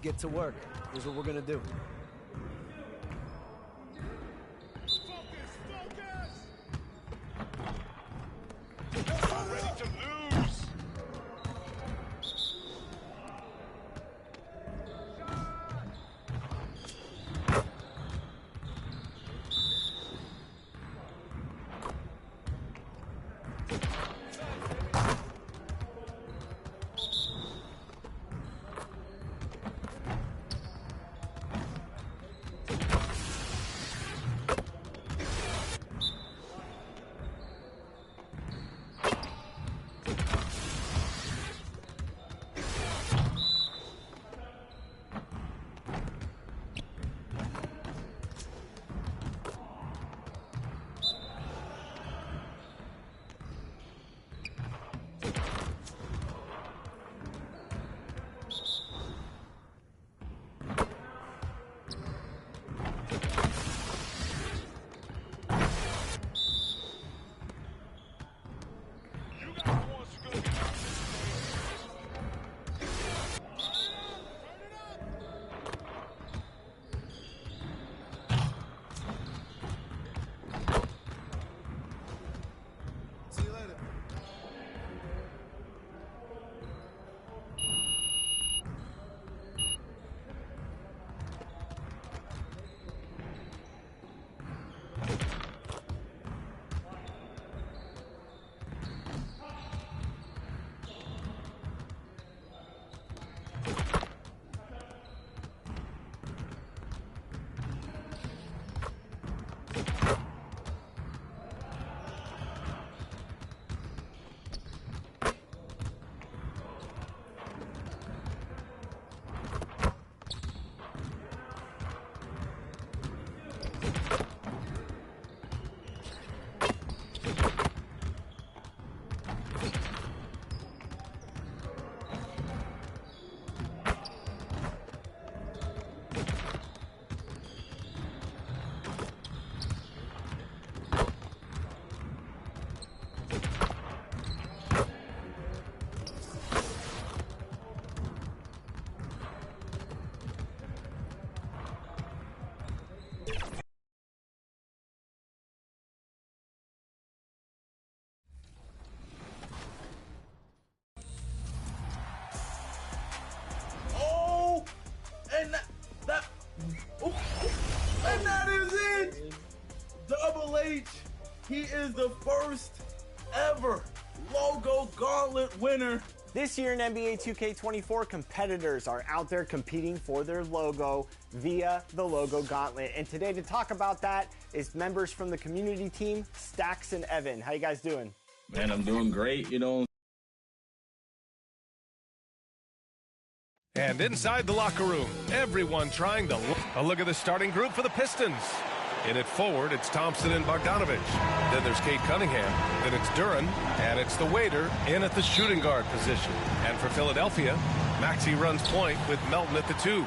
get to work. Here's what we're going to do. Ready to lose. And that is it! Double H, he is the first ever logo gauntlet winner. This year in NBA 2K24, competitors are out there competing for their logo via the Logo Gauntlet. And today to talk about that is members from the community team, Stacks and Evan. How you guys doing? Man, I'm doing great, you know. And inside the locker room, everyone trying to look at the starting group for the Pistons. In it forward, it's Thompson and Bogdanovich. Then there's Kate Cunningham. Then it's Duran. And it's the waiter in at the shooting guard position. And for Philadelphia, Maxey runs point with Melton at the 2.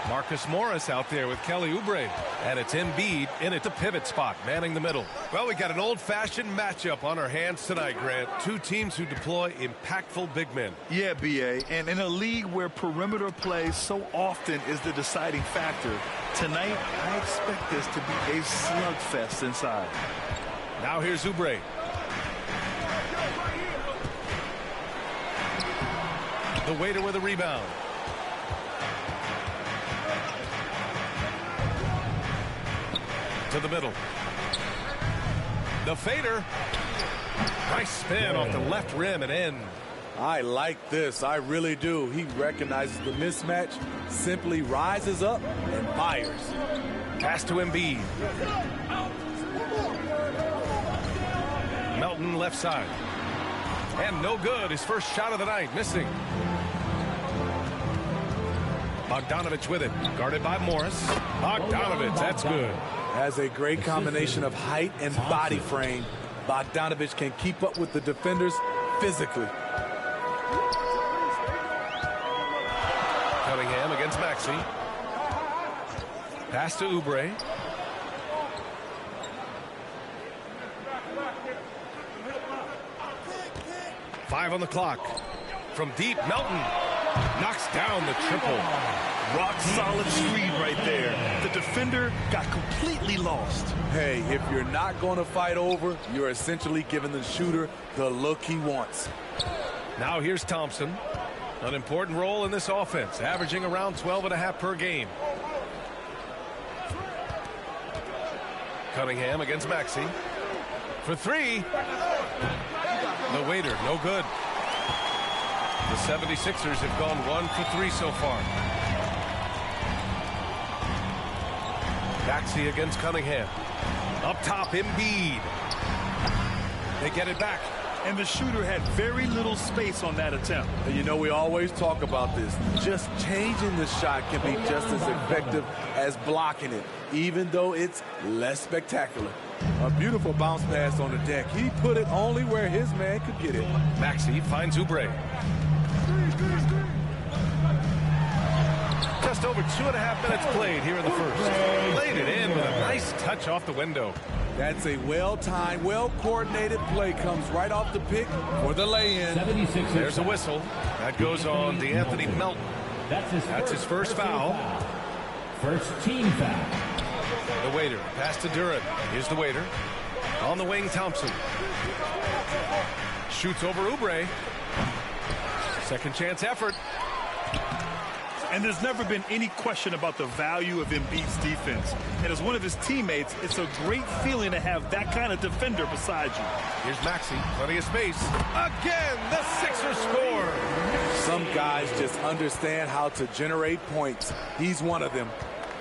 Marcus Morris out there with Kelly Oubre. And it's Embiid in at the pivot spot, manning the middle. Well, we got an old-fashioned matchup on our hands tonight, Grant. Two teams who deploy impactful big men. Yeah, B.A., and in a league where perimeter play so often is the deciding factor, tonight I expect this to be a slugfest inside. Now here's Oubre. The waiter with a rebound. To the middle. The fader. Nice spin off the left rim and in. I like this. I really do. He recognizes the mismatch, simply rises up and fires. Pass to Embiid. Melton left side. And no good. His first shot of the night, missing. Bogdanovich with it. Guarded by Morris. Bogdanovich, that's good. Has a great combination of height and body frame. Bogdanovich can keep up with the defenders physically. Cunningham against Maxey. Pass to Oubre. Five on the clock. From deep, Melton knocks down the triple. Rock solid screen right there. The defender got completely lost. Hey, if you're not going to fight over, you're essentially giving the shooter the look he wants. Now here's Thompson. An important role in this offense, averaging around 12.5 per game. Cunningham against Maxey. For three. The waiter, no good. The 76ers have gone 1 for 3 so far. Maxey against Cunningham. Up top, Embiid. They get it back. And the shooter had very little space on that attempt. And you know, we always talk about this. Just changing the shot can be just as effective as blocking it, even though it's less spectacular. A beautiful bounce pass on the deck. He put it only where his man could get it. Maxey finds Oubre. Just over 2.5 minutes played here in the first. Laid it in with a nice touch off the window. That's a well-timed, well-coordinated play. Comes right off the pick for the lay-in. There's a whistle. That goes on D'Anthony Melton. That's his first foul. First team foul. The waiter. Pass to Duran. Here's the waiter. On the wing, Thompson. Shoots over Oubre. Second chance effort. And there's never been any question about the value of Embiid's defense. And as one of his teammates, it's a great feeling to have that kind of defender beside you. Here's Maxey, plenty of space. Again, the Sixers score. Some guys just understand how to generate points. He's one of them.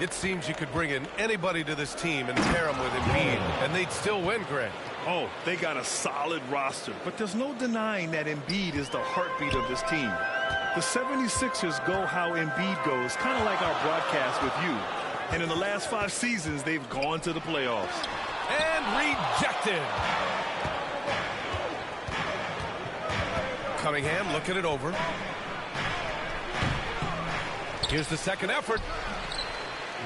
It seems you could bring in anybody to this team and pair them with Embiid, and they'd still win, Grant. Oh, they got a solid roster, but there's no denying that Embiid is the heartbeat of this team. The 76ers go how Embiid goes, kind of like our broadcast with you. And in the last 5 seasons, they've gone to the playoffs. And rejected. Cunningham looking it over. Here's the second effort.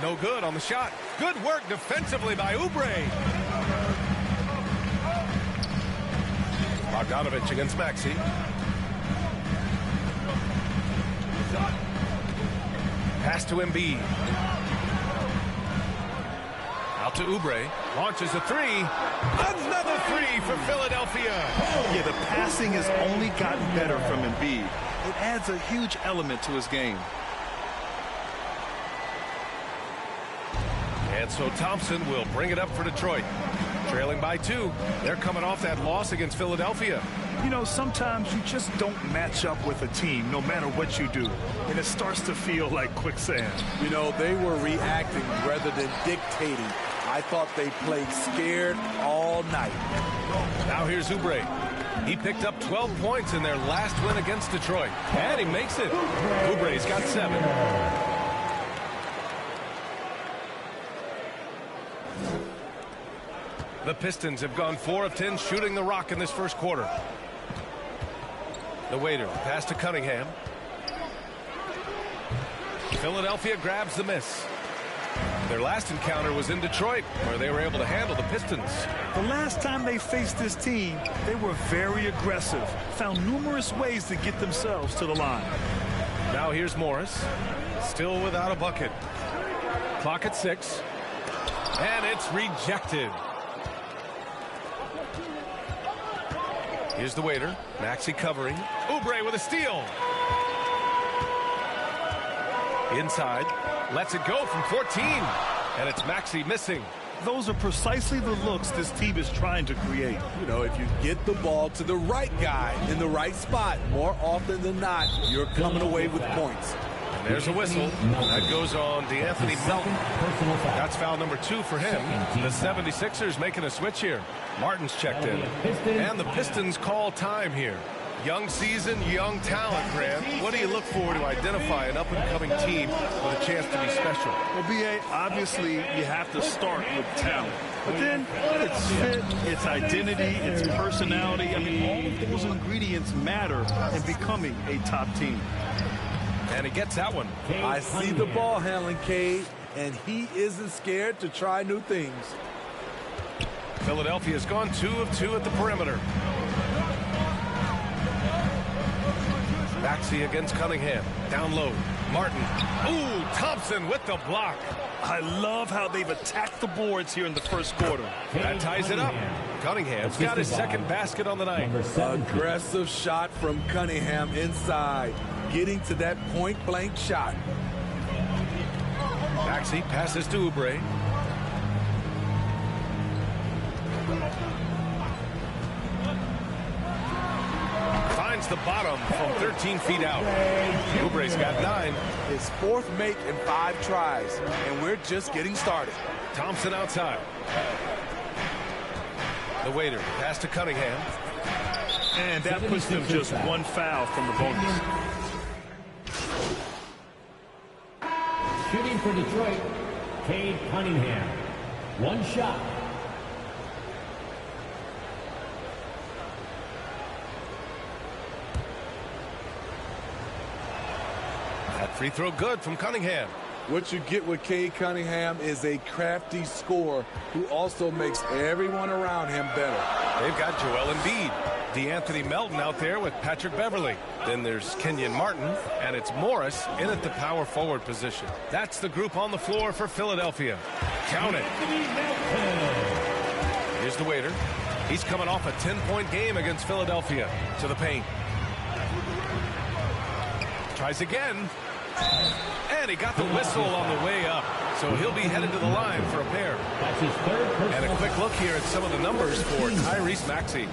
No good on the shot. Good work defensively by Oubre. Bogdanovich against Maxey. Pass to Embiid. Out to Oubre. Launches a three. Another three for Philadelphia. Yeah, the passing has only gotten better from Embiid. It adds a huge element to his game. And so Thompson will bring it up for Detroit. Trailing by 2. They're coming off that loss against Philadelphia. You know, sometimes you just don't match up with a team, no matter what you do. And it starts to feel like quicksand. You know, they were reacting rather than dictating. I thought they played scared all night. Now here's Oubre. He picked up 12 points in their last win against Detroit. And he makes it. Oubre's got 7. The Pistons have gone 4 of 10 shooting the rock in this first quarter. The waiter, pass to Cunningham. Philadelphia grabs the miss. Their last encounter was in Detroit, where they were able to handle the Pistons. The last time they faced this team, they were very aggressive, found numerous ways to get themselves to the line. Now here's Morris, still without a bucket. Clock at 6, and it's rejected. Here's the waiter. Maxey covering. Oubre with a steal. Inside. Lets it go from 14. And it's Maxey missing. Those are precisely the looks this team is trying to create. You know, if you get the ball to the right guy in the right spot, more often than not, you're coming away with points. And there's a whistle. That goes on D'Anthony Melton. That's foul number 2 for him. The 76ers making a switch here. Martin's checked in. And the Pistons call time here. Young season, young talent, Grant. What do you look for to identify an up-and-coming team with a chance to be special? Well, B.A., obviously you have to start with talent. But then it's fit, it's identity, it's personality. I mean, all of those ingredients matter in becoming a top team. And he gets that one. I see the ball handling, Cade, and he isn't scared to try new things. Philadelphia's gone 2 of 2 at the perimeter. Maxey against Cunningham. Down low. Martin. Ooh, Thompson with the block. I love how they've attacked the boards here in the first quarter. That ties it up. Cunningham's got his second basket on the night. Aggressive shot from Cunningham inside, getting to that point-blank shot. Maxey passes to Oubre. Finds the bottom from 13 feet out. Oubre's got 9. His fourth make in 5 tries, and we're just getting started. Thompson outside. The waiter pass to Cunningham. And that puts them just one foul from the bonus. Shooting for Detroit, Cade Cunningham. One shot. That free throw good from Cunningham. What you get with Cade Cunningham is a crafty scorer who also makes everyone around him better. They've got Joel Embiid, DeAnthony Melton out there with Patrick Beverly. Then there's Kenyon Martin, and it's Morris in at the power forward position. That's the group on the floor for Philadelphia. Count it. Here's the waiter. He's coming off a 10-point game against Philadelphia. To the paint. Tries again. And he got the whistle on the way up. So he'll be headed to the line for a pair. That's his third personal. And a quick look here at some of the numbers for Tyrese Maxey.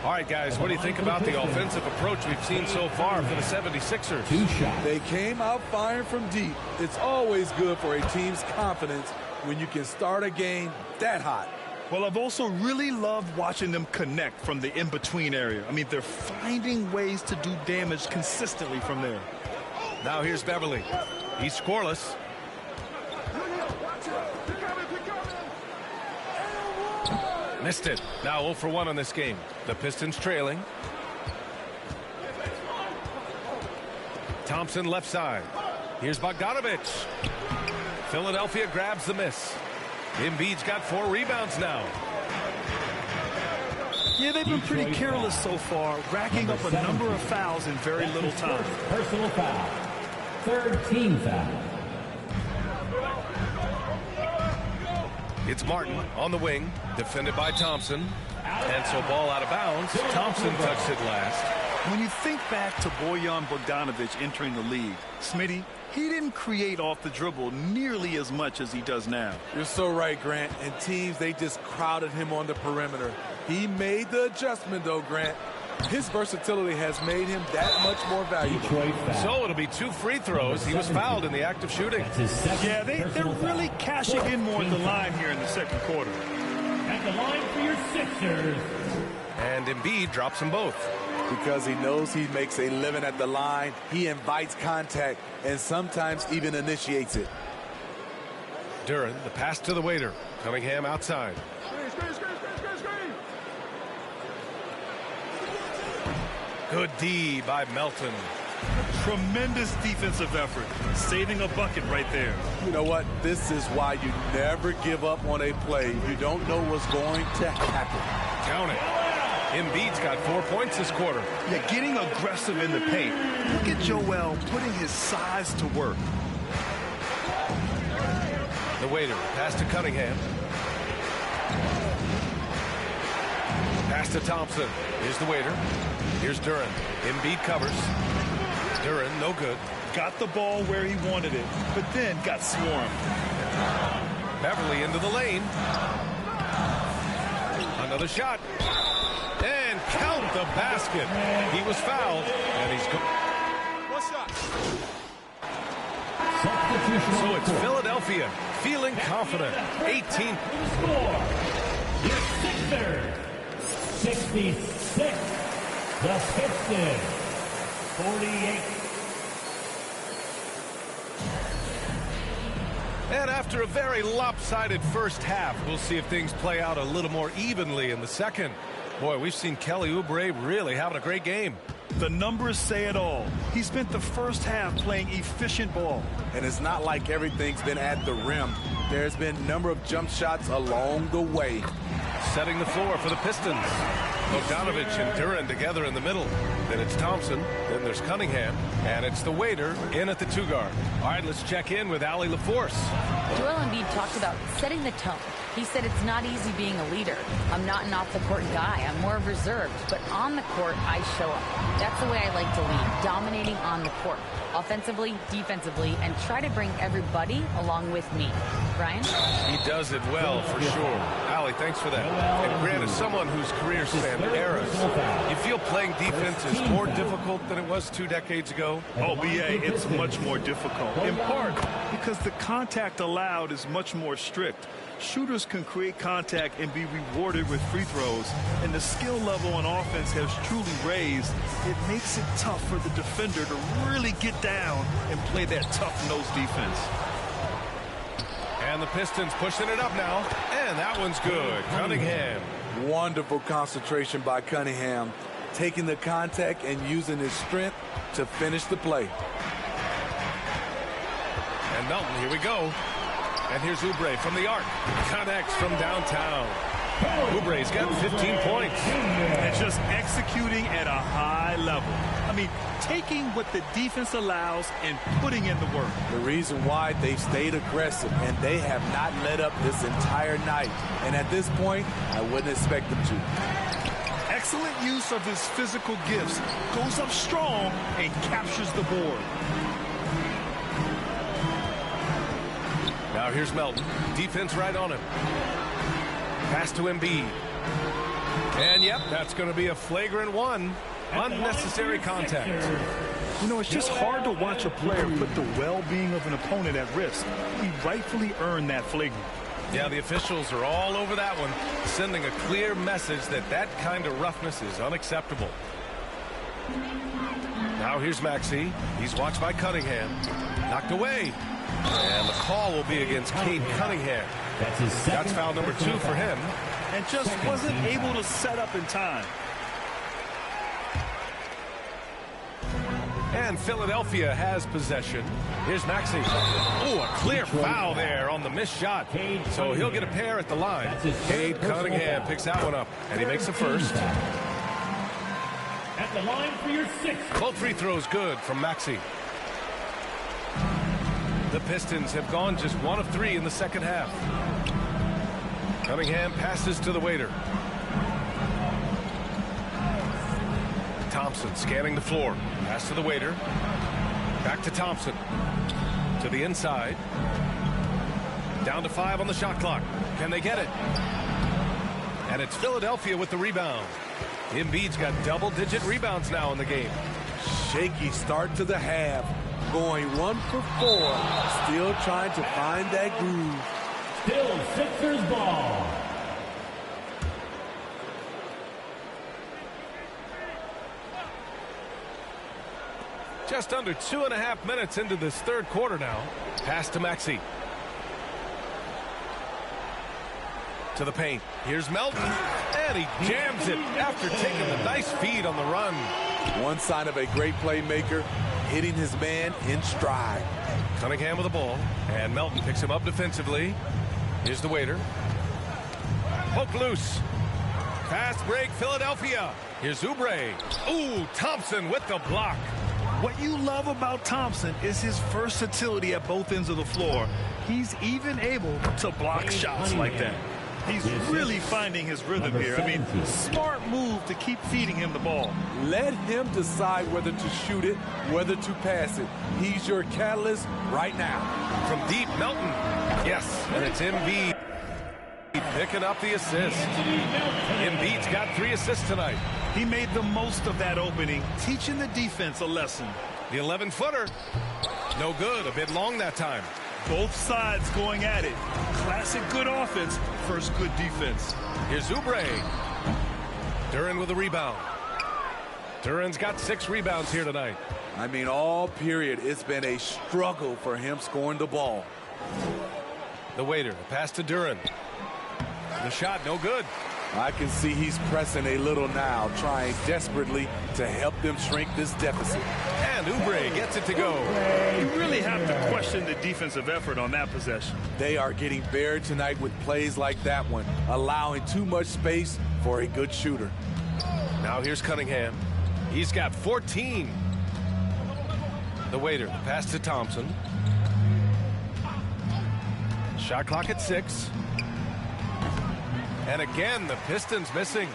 All right, guys, what do you think about the offensive approach we've seen so far for the 76ers? 2 shots. They came out firing from deep. It's always good for a team's confidence when you can start a game that hot. Well, I've also really loved watching them connect from the in-between area. I mean, they're finding ways to do damage consistently from there. Now here's Beverly. He's scoreless. Missed it. Now 0 for 1 on this game. The Pistons trailing. Thompson left side. Here's Bogdanovich. Philadelphia grabs the miss. Embiid's got 4 rebounds now. Yeah, they've been pretty careless so far, racking up a number of fouls in very little time. Personal foul. Third team foul. It's Martin on the wing, defended by Thompson. And so ball out of bounds. Thompson touched it last. When you think back to Bojan Bogdanovic entering the league, Smitty, he didn't create off the dribble nearly as much as he does now. You're so right, Grant. And teams, they just crowded him on the perimeter. He made the adjustment, though, Grant. His versatility has made him that much more valuable. So it'll be 2 free throws. He was fouled in the act of shooting. Yeah, they're really cashing in more at the line here in the second quarter. At the line for your Sixers. And Embiid drops them both. Because he knows he makes a living at the line, he invites contact and sometimes even initiates it. Duren, the pass to the waiter. Cunningham outside. Good D by Melton. Tremendous defensive effort, saving a bucket right there. You know what? This is why you never give up on a play. You don't know what's going to happen. Count it. Embiid's got 4 points this quarter. Yeah, getting aggressive in the paint. Look at Joel putting his size to work. The waiter, pass to Cunningham. Pass to Thompson. Here's the waiter. Here's Duren. Embiid covers. Duren, no good. Got the ball where he wanted it, but then got swarmed. Beverly into the lane. Another shot. And count the basket. He was fouled, and he's go. What's up? So it's Philadelphia feeling confident. 18. Score. Your Sixers. 66. The Pistons. 48. And after a very lopsided first half, we'll see if things play out a little more evenly in the second. Boy, we've seen Kelly Oubre really having a great game. The numbers say it all. He spent the first half playing efficient ball. And it's not like everything's been at the rim. There's been a number of jump shots along the way. Setting the floor for the Pistons. Bogdanovich and Duran together in the middle. Then it's Thompson. Then there's Cunningham. And it's the waiter in at the 2 guard. All right, let's check in with Allie LaForce. Joel Embiid talked about setting the tone. He said it's not easy being a leader. I'm not an off-the-court guy. I'm more reserved. But on the court, I show up. That's the way I like to lead, dominating on the court, offensively, defensively, and try to bring everybody along with me. Brian? He does it well, for sure. Allie, thanks for that. And Grant, as someone whose career spanned eras, you feel playing defense is more difficult than it was 2 decades ago? Oh, BA, it's much more difficult, in part because the contact allowed is much more strict. Shooters can create contact and be rewarded with free throws, and the skill level on offense has truly raised. It makes it tough for the defender to really get down and play that tough-nosed defense. And the Pistons pushing it up now, and that one's good. Cunningham. Wonderful concentration by Cunningham, taking the contact and using his strength to finish the play. And Melton, here we go. And here's Oubre from the arc. Connects from downtown. Oubre's got 15 points. And just executing at a high level. I mean, taking what the defense allows and putting in the work. The reason why they've stayed aggressive, and they have not let up this entire night. And at this point, I wouldn't expect them to. Excellent use of his physical gifts. Goes up strong and captures the board. Now here's Melton. Defense right on him. Pass to Embiid. And yep, that's going to be a flagrant one. Unnecessary contact. You know, it's just hard to watch a player put the well-being of an opponent at risk. He rightfully earned that flagrant. Yeah, the officials are all over that one, sending a clear message that that kind of roughness is unacceptable. Now here's Maxey. He's watched by Cunningham. Knocked away. And the call will be against Cade Cunningham. That's foul number 2 for him. And just wasn't able to set up in time. And Philadelphia has possession. Here's Maxey. Oh, a clear foul there on the missed shot. So he'll get a pair at the line. Cade Cunningham picks that one up, and he makes the first. At the line for your 6th. Both free throws good from Maxey. The Pistons have gone just 1 of 3 in the second half. Cunningham passes to the waiter. Thompson scanning the floor. Pass to the waiter. Back to Thompson. To the inside. Down to 5 on the shot clock. Can they get it? And it's Philadelphia with the rebound. Embiid's got double-digit rebounds now in the game. Shaky start to the half. Going 1 for 4. Still trying to find that groove. Still Sixers ball. Just under 2.5 minutes into this third quarter now. Pass to Maxey. To the paint. Here's Melton. And he jams it after taking a nice feed on the run. One sign of a great playmaker, hitting his man in stride. Cunningham with the ball. And Melton picks him up defensively. Here's the waiter. Poke loose. Fast break, Philadelphia. Here's Oubre. Ooh, Thompson with the block. What you love about Thompson is his versatility at both ends of the floor. He's even able to block shots like that. He's really finding his rhythm here. I mean, smart move to keep feeding him the ball. Let him decide whether to shoot it, whether to pass it. He's your catalyst right now. From deep, Melton. Yes, and it's Embiid picking up the assist. Embiid's got 3 assists tonight. He made the most of that opening, teaching the defense a lesson. The 11-footer. No good. A bit long that time. Both sides going at it. Classic good offense, first good defense. Here's Oubre. Duran with a rebound. Duran's got 6 rebounds here tonight. I mean, all period, it's been a struggle for him scoring the ball. The waiter, pass to Duran. The shot, no good. I can see he's pressing a little now, trying desperately to help them shrink this deficit. And Oubre gets it to go. You really have to question the defensive effort on that possession. They are getting buried tonight with plays like that one, allowing too much space for a good shooter. Now here's Cunningham. He's got 14. The waiter, pass to Thompson. Shot clock at 6. And again, the Pistons missing.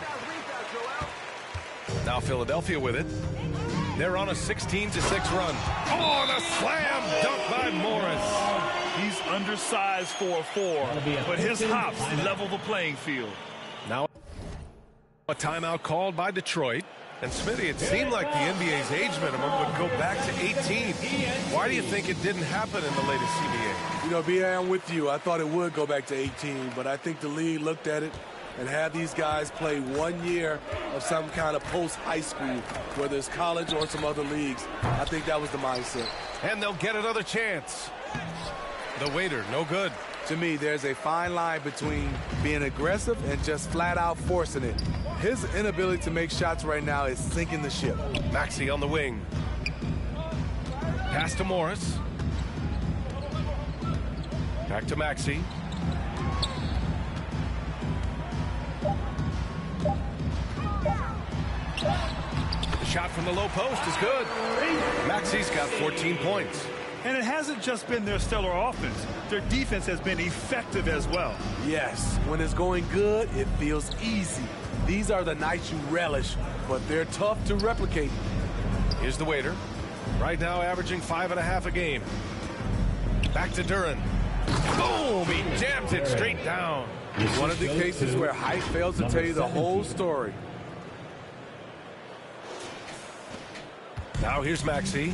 Now Philadelphia with it. They're on a 16-6 run. Oh, the slam dunk by Morris. He's undersized for a 4, but his hops level the playing field. Now a timeout called by Detroit. And Smitty, it seemed like the NBA's age minimum would go back to 18. Why do you think it didn't happen in the latest CBA? You know, B.A., I'm with you. I thought it would go back to 18, but I think the league looked at it and had these guys play 1 year of some kind of post-high school, whether it's college or some other leagues. I think that was the mindset. And they'll get another chance. The waiter, no good. To me, there's a fine line between being aggressive and just flat-out forcing it. His inability to make shots right now is sinking the ship. Maxey on the wing. Pass to Morris. Back to Maxey. The shot from the low post is good. Maxey's got 14 points. And it hasn't just been their stellar offense. Their defense has been effective as well. Yes, when it's going good, it feels easy. These are the nights you relish, but they're tough to replicate. Here's the waiter. Right now averaging 5.5 a game. Back to Duren. Boom! He jams it straight down. One of the cases where height fails to tell you the whole story. Now here's Maxey.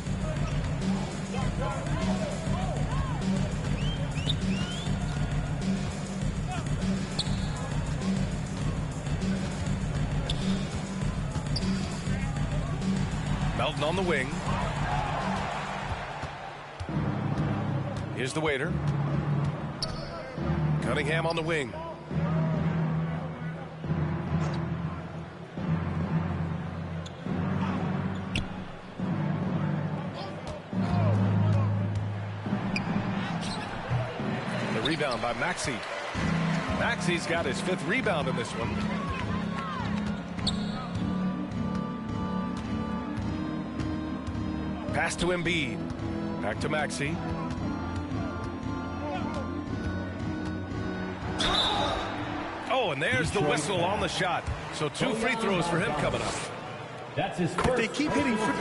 Melton on the wing. Here's the waiter. Cunningham on the wing. The rebound by Maxey. Maxey's got his 5th rebound in this one. Pass to Embiid. Back to Maxey. Oh, and there's the whistle on the shot. So 2 free throws for him coming up. That's his first. If they keep hitting free.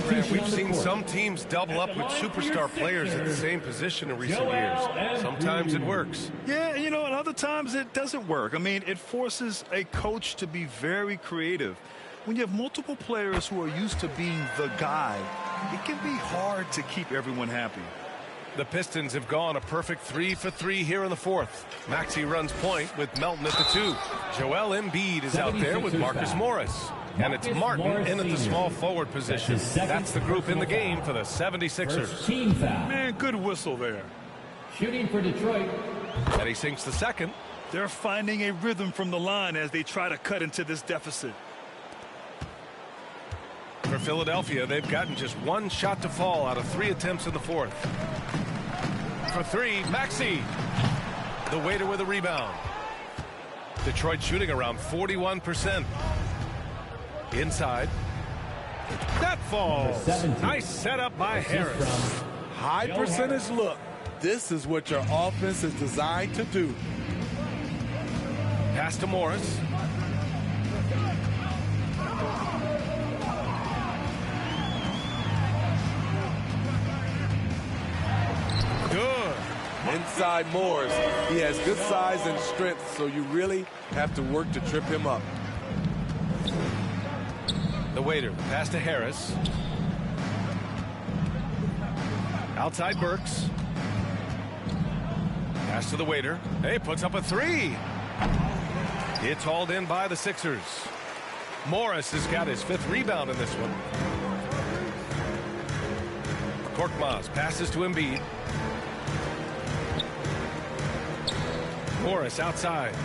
Grant, we've seen some teams double up with superstar players at the same position in recent years. Sometimes it works. Yeah, you know, and other times it doesn't work. I mean, it forces a coach to be very creative. When you have multiple players who are used to being the guy, it can be hard to keep everyone happy. The Pistons have gone a perfect 3 for 3 here in the 4th. Maxey runs point with Melton at the 2. Joel Embiid is out there with Marcus Morris. And it's Martin in at the small forward position. That's the group in the game for the 76ers. Man, good whistle there. Shooting for Detroit. And he sinks the 2nd. They're finding a rhythm from the line as they try to cut into this deficit. For Philadelphia, they've gotten just 1 shot to fall out of 3 attempts in the 4th. For 3, Maxey. The waiter with a rebound. Detroit shooting around 41%. Inside. That falls. Nice setup by Harris. High percentage look. This is what your offense is designed to do. Pass to Morris. Good. Inside Morris. He has good size and strength, so you really have to work to trip him up. The waiter, pass to Harris. Outside Burks. Pass to the waiter. Hey, puts up a 3. It's hauled in by the Sixers. Morris has got his 5th rebound in this one. Korkmaz passes to Embiid. Morris outside.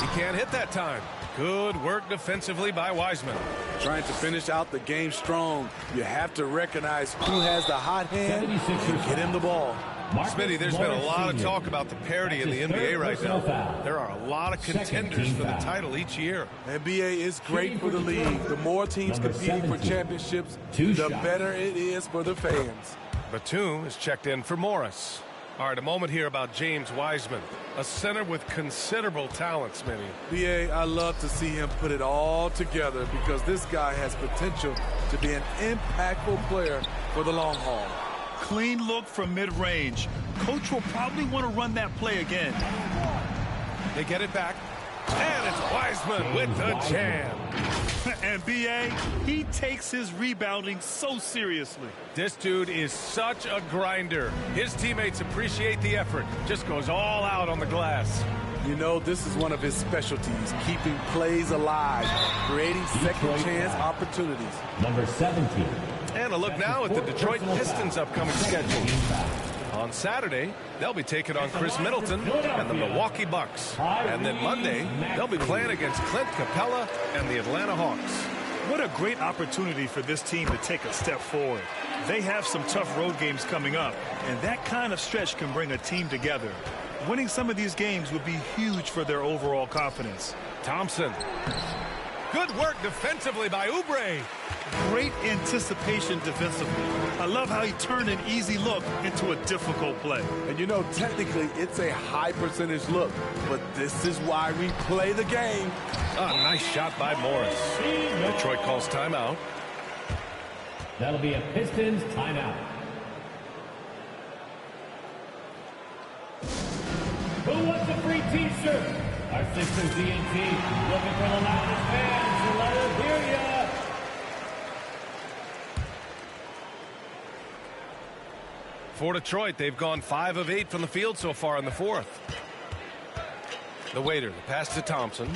He can't hit that time. Good work defensively by Wiseman. Trying to finish out the game strong. You have to recognize who has the hot hand and get him the ball. Smitty, there's been a lot of talk about the parity in the NBA right now. There are a lot of contenders for the title each year. NBA is great for the league. The more teams competing for championships, the better it is for the fans. Batum is checked in for Morris. All right, a moment here about James Wiseman, a center with considerable talent, Smitty. B.A., I love to see him put it all together because this guy has potential to be an impactful player for the long haul. Clean look from mid-range. Coach will probably want to run that play again. They get it back. And it's Wiseman with the jam. And B.A., he takes his rebounding so seriously. This dude is such a grinder. His teammates appreciate the effort. Just goes all out on the glass. You know, this is one of his specialties, keeping plays alive, creating second chance opportunities. Number 17. And a look now at the Detroit Pistons' upcoming schedule. On Saturday, they'll be taking on Chris Middleton and the Milwaukee Bucks. And then Monday, they'll be playing against Clint Capella and the Atlanta Hawks. What a great opportunity for this team to take a step forward. They have some tough road games coming up, and that kind of stretch can bring a team together. Winning some of these games would be huge for their overall confidence. Thompson. Good work defensively by Oubre. Great anticipation defensively. I love how he turned an easy look into a difficult play. And you know, technically, it's a high percentage look, but this is why we play the game. A nice shot by Morris. Detroit calls timeout. That'll be a Pistons timeout. Who wants a free t-shirt? Our Sixers DNT looking for the loudest fans to let us hear ya. For Detroit, they've gone 5 of 8 from the field so far in the fourth. The waiter, the pass to Thompson.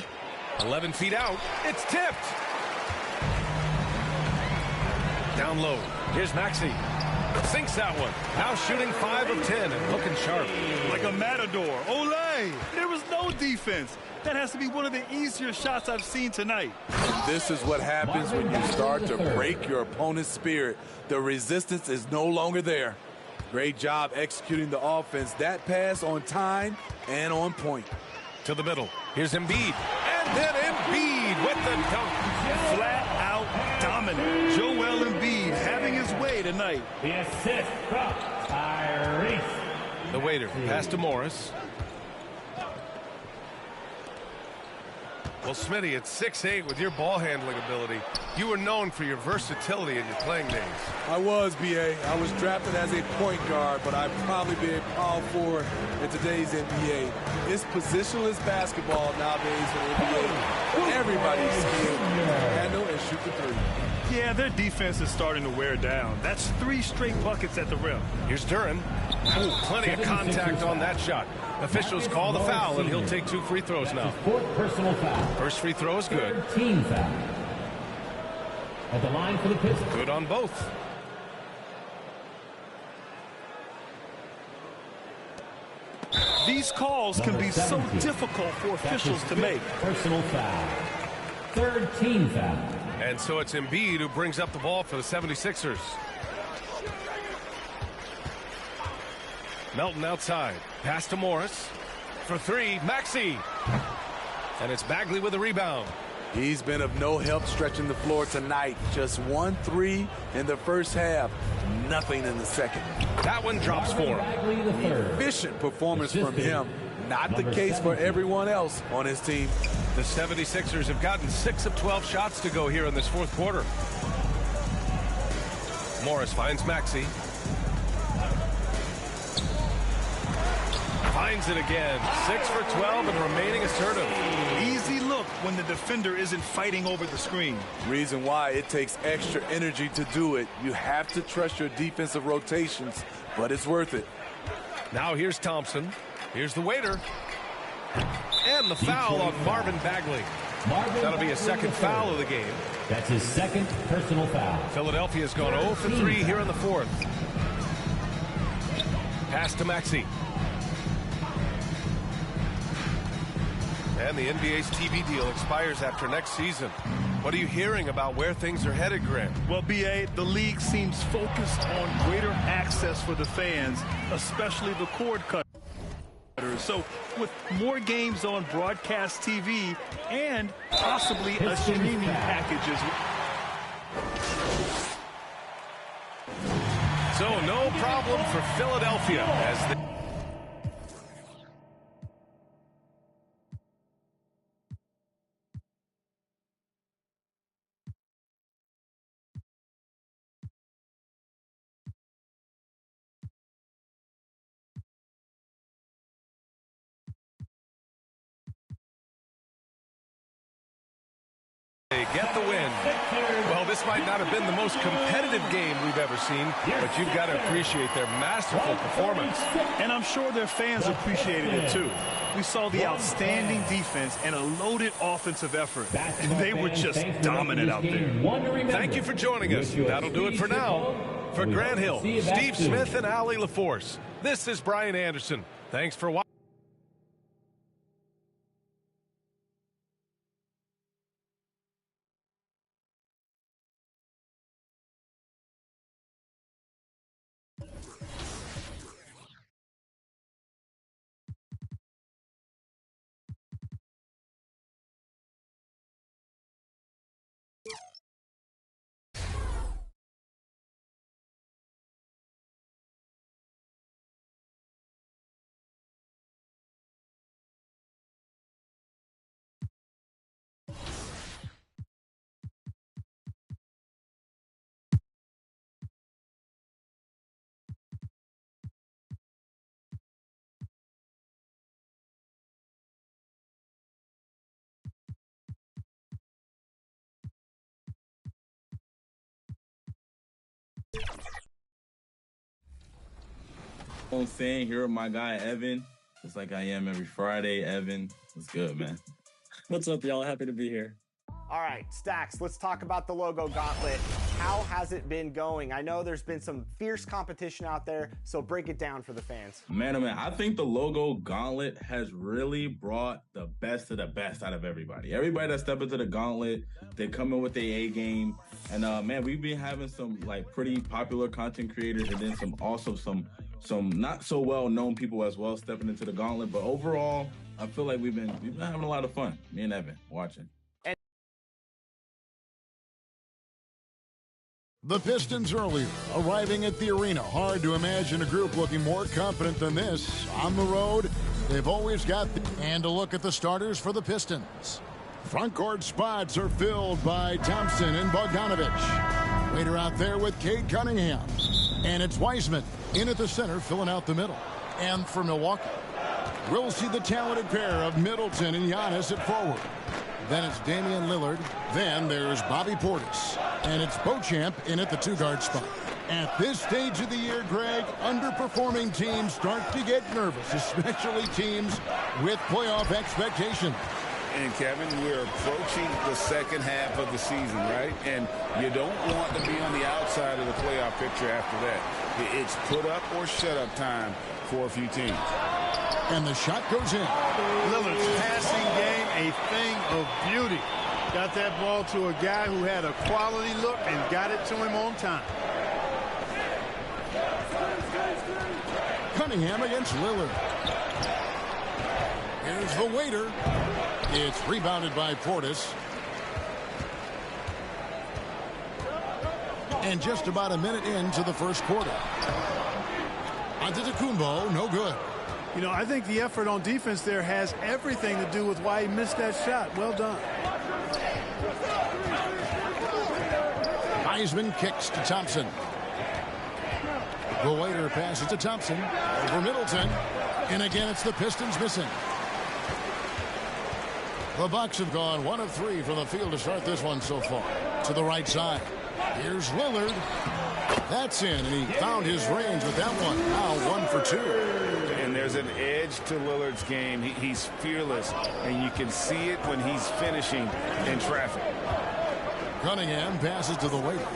11 feet out. It's tipped. Down low. Here's Maxey. Sinks that one. Now shooting 5 of 10 and looking sharp. Like a matador. Olay! There was no defense. That has to be one of the easier shots I've seen tonight. This is what happens when you start to break your opponent's spirit. The resistance is no longer there. Great job executing the offense. That pass on time and on point. To the middle. Here's Embiid. And then Embiid with the dunk. Flat out dominant. Joel Embiid having his way tonight. The assist from Tyrese. The waiter. Pass to Morris. Well, Smitty, at 6'8" with your ball handling ability, you were known for your versatility in your playing days. I was, B.A. I was drafted as a point guard, but I'd probably be a power forward in today's NBA. It's positionless basketball nowadays in the NBA. Everybody's skilled to handle and shoot the three. Yeah, their defense is starting to wear down. That's 3 straight buckets at the rim. Here's Duran. Ooh, plenty of contact on that shot. Officials call the foul, and he'll take 2 free throws now. 4th personal foul. First free throw is good. Team foul. At the line for the Pistons. Good on both. These calls can be so difficult for officials to make. Personal foul. 3rd team foul. And so it's Embiid who brings up the ball for the 76ers. Melton outside. Pass to Morris. For 3, Maxey. And it's Bagley with a rebound. He's been of no help stretching the floor tonight. Just 1 3 in the first half. Nothing in the second. That one drops for him. Efficient performance from him. Not the case for everyone else on his team. The 76ers have gotten 6 of 12 shots to go here in this fourth quarter. Morris finds Maxey. Finds it again. 6 for 12 and remaining assertive. Easy look when the defender isn't fighting over the screen. Reason why it takes extra energy to do it. You have to trust your defensive rotations, but it's worth it. Now here's Thompson. Here's the waiter. And the foul on Marvin Bagley. That'll be a second foul of the game. That's his 2nd personal foul. Philadelphia's gone 0 for 3 here in the fourth. Pass to Maxey. And the NBA's TV deal expires after next season. What are you hearing about where things are headed, Grant? Well, B.A., the league seems focused on greater access for the fans, especially the cord cutters. So with more games on broadcast TV and possibly a streaming package as well. So no problem for Philadelphia as they... They get the win. Well, this might not have been the most competitive game we've ever seen, but you've got to appreciate their masterful performance. And I'm sure their fans appreciated it too. We saw the outstanding defense and a loaded offensive effort. They were just dominant out there. Thank you for joining us. That'll do it for now. For Grant Hill, Steve Smith, and Allie LaForce, this is Brian Anderson. Thanks for watching. I'm saying here with my guy Evan, just like I am every Friday. Evan, what's good, man? What's up, y'all? Happy to be here. All right, Stacks, let's talk about the logo gauntlet. How has it been going? I know there's been some fierce competition out there, so break it down for the fans. Man, oh man, I think the logo gauntlet has really brought the best of the best out of everybody. Everybody that stepped into the gauntlet, they come in with their A game. And man, we've been having some like pretty popular content creators and then some not so well known people as well stepping into the gauntlet. But overall, I feel like we've been having a lot of fun. Me and Evan watching. The Pistons earlier, arriving at the arena. Hard to imagine a group looking more confident than this. On the road, they've always got and a look at the starters for the Pistons. Front court spots are filled by Thompson and Bogdanovich. Waiter out there with Cade Cunningham. And it's Wiseman in at the center, filling out the middle. And for Milwaukee, we'll see the talented pair of Middleton and Giannis at forward. Then it's Damian Lillard. Then there's Bobby Portis. And it's Beauchamp in at the two-guard spot. At this stage of the year, Greg, underperforming teams start to get nervous, especially teams with playoff expectations. And, Kevin, we're approaching the second half of the season, right? And you don't want to be on the outside of the playoff picture after that. It's put up or shut up time for a few teams. And the shot goes in. Lillard's passing game, a thing of beauty. Got that ball to a guy who had a quality look and got it to him on time. Cunningham against Lillard. Here's the waiter. It's rebounded by Portis. And just about a minute into the first quarter. Antetokounmpo, no good. You know, I think the effort on defense there has everything to do with why he missed that shot. Well done. Wiseman kicks to Thompson. The waiter passes to Thompson. Over Middleton. And again, it's the Pistons missing. The Bucks have gone 1 of 3 from the field to start this one so far. To the right side. Here's Lillard. That's in, and he found his range with that one. Now 1 for 2. And there's an edge to Lillard's game. He's fearless, and you can see it when he's finishing in traffic. Cunningham passes to the waiter.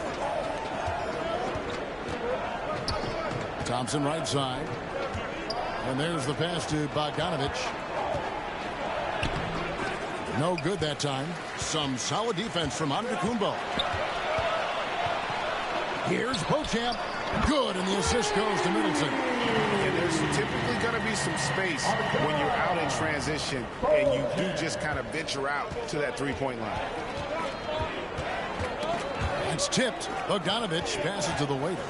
Thompson right side. And there's the pass to Bogdanovich. No good that time. Some solid defense from Antetokounmpo. Here's Beauchamp. Good, and the assist goes to Middleton. And there's typically going to be some space when you're out in transition and you do just kind of venture out to that three-point line. It's tipped. Bogdanovich passes to the waiter.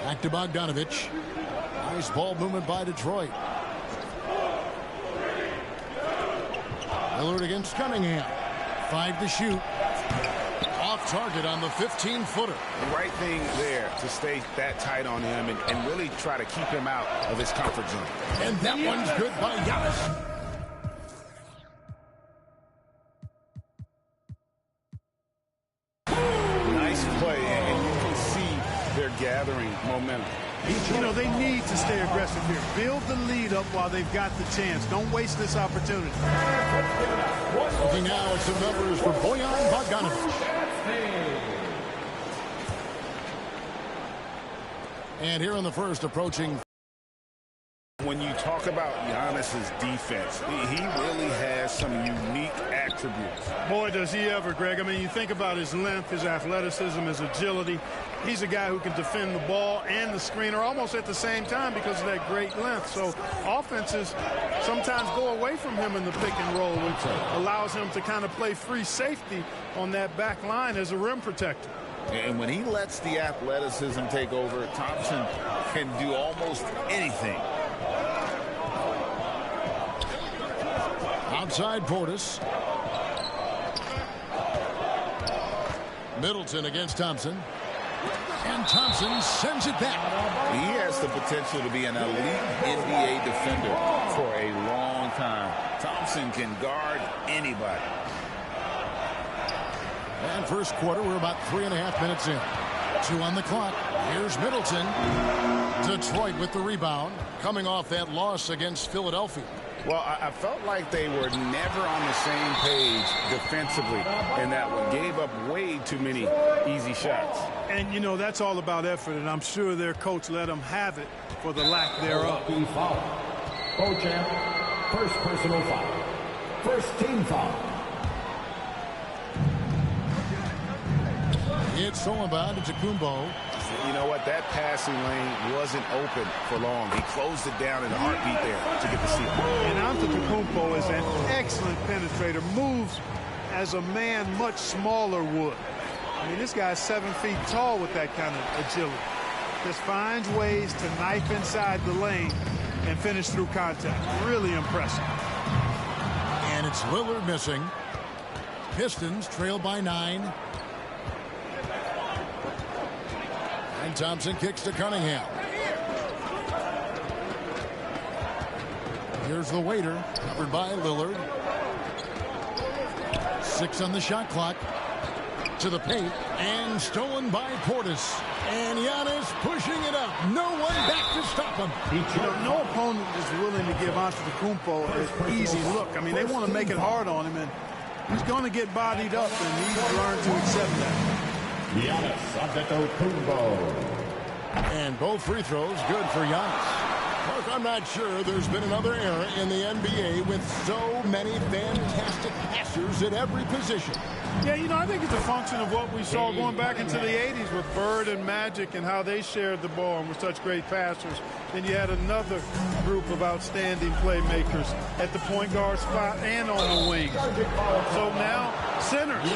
Back to Bogdanovich. Nice ball movement by Detroit. Lillard against Cunningham. 5 to shoot. Off target on the 15-footer. The right thing there to stay that tight on him and really try to keep him out of his comfort zone. And that one's good by Giannis. Nice play, and you can see they're gathering momentum. You know, they need to stay aggressive here. Build the lead up while they've got the chance. Don't waste this opportunity. Looking now at some numbers for Bojan Bogdanovich. And here in the first, approaching. When you talk about Giannis's defense, he really has some unique attributes. Boy, does he ever, Greg. I mean, you think about his length, his athleticism, his agility. He's a guy who can defend the ball and the screener almost at the same time because of that great length. So offenses sometimes go away from him in the pick and roll, which allows him to kind of play free safety on that back line as a rim protector. And when he lets the athleticism take over, Thompson can do almost anything. Outside Portis. Middleton against Thompson. And Thompson sends it back. He has the potential to be an elite NBA defender for a long time. Thompson can guard anybody. And first quarter, we're about 3.5 minutes in. 2 on the clock. Here's Middleton. Detroit with the rebound, coming off that loss against Philadelphia. Well, I felt like they were never on the same page defensively in that one. Gave up way too many easy shots. And, you know, that's all about effort, and I'm sure their coach let them have it for the lack thereof. Beauchamp, first personal foul. First team foul. It's stolen by Antetokounmpo. You know what? That passing lane wasn't open for long. He closed it down in a heartbeat there to get the steal. And Antetokounmpo is an excellent penetrator. Moves as a man much smaller would. I mean, this guy's 7 feet tall with that kind of agility. Just finds ways to knife inside the lane and finish through contact. Really impressive. And it's Lillard missing. Pistons trail by 9. And Thompson kicks to Cunningham. Here's the waiter, covered by Lillard. 6 on the shot clock. To the paint, and stolen by Portis. And Giannis pushing it up. No one back to stop him. You know, no opponent is willing to give Antetokounmpo an easy look. I mean, they want to make it hard on him, and he's going to get bodied up, and he's learned to accept that. Giannis Antetokounmpo. And both free throws good for Giannis. Mark, I'm not sure there's been another era in the NBA with so many fantastic passers at every position. Yeah, you know, I think it's a function of what we saw going back into the 80s with Bird and Magic and how they shared the ball and were such great passers. Then you had another group of outstanding playmakers at the point guard spot and on the wing. So now centers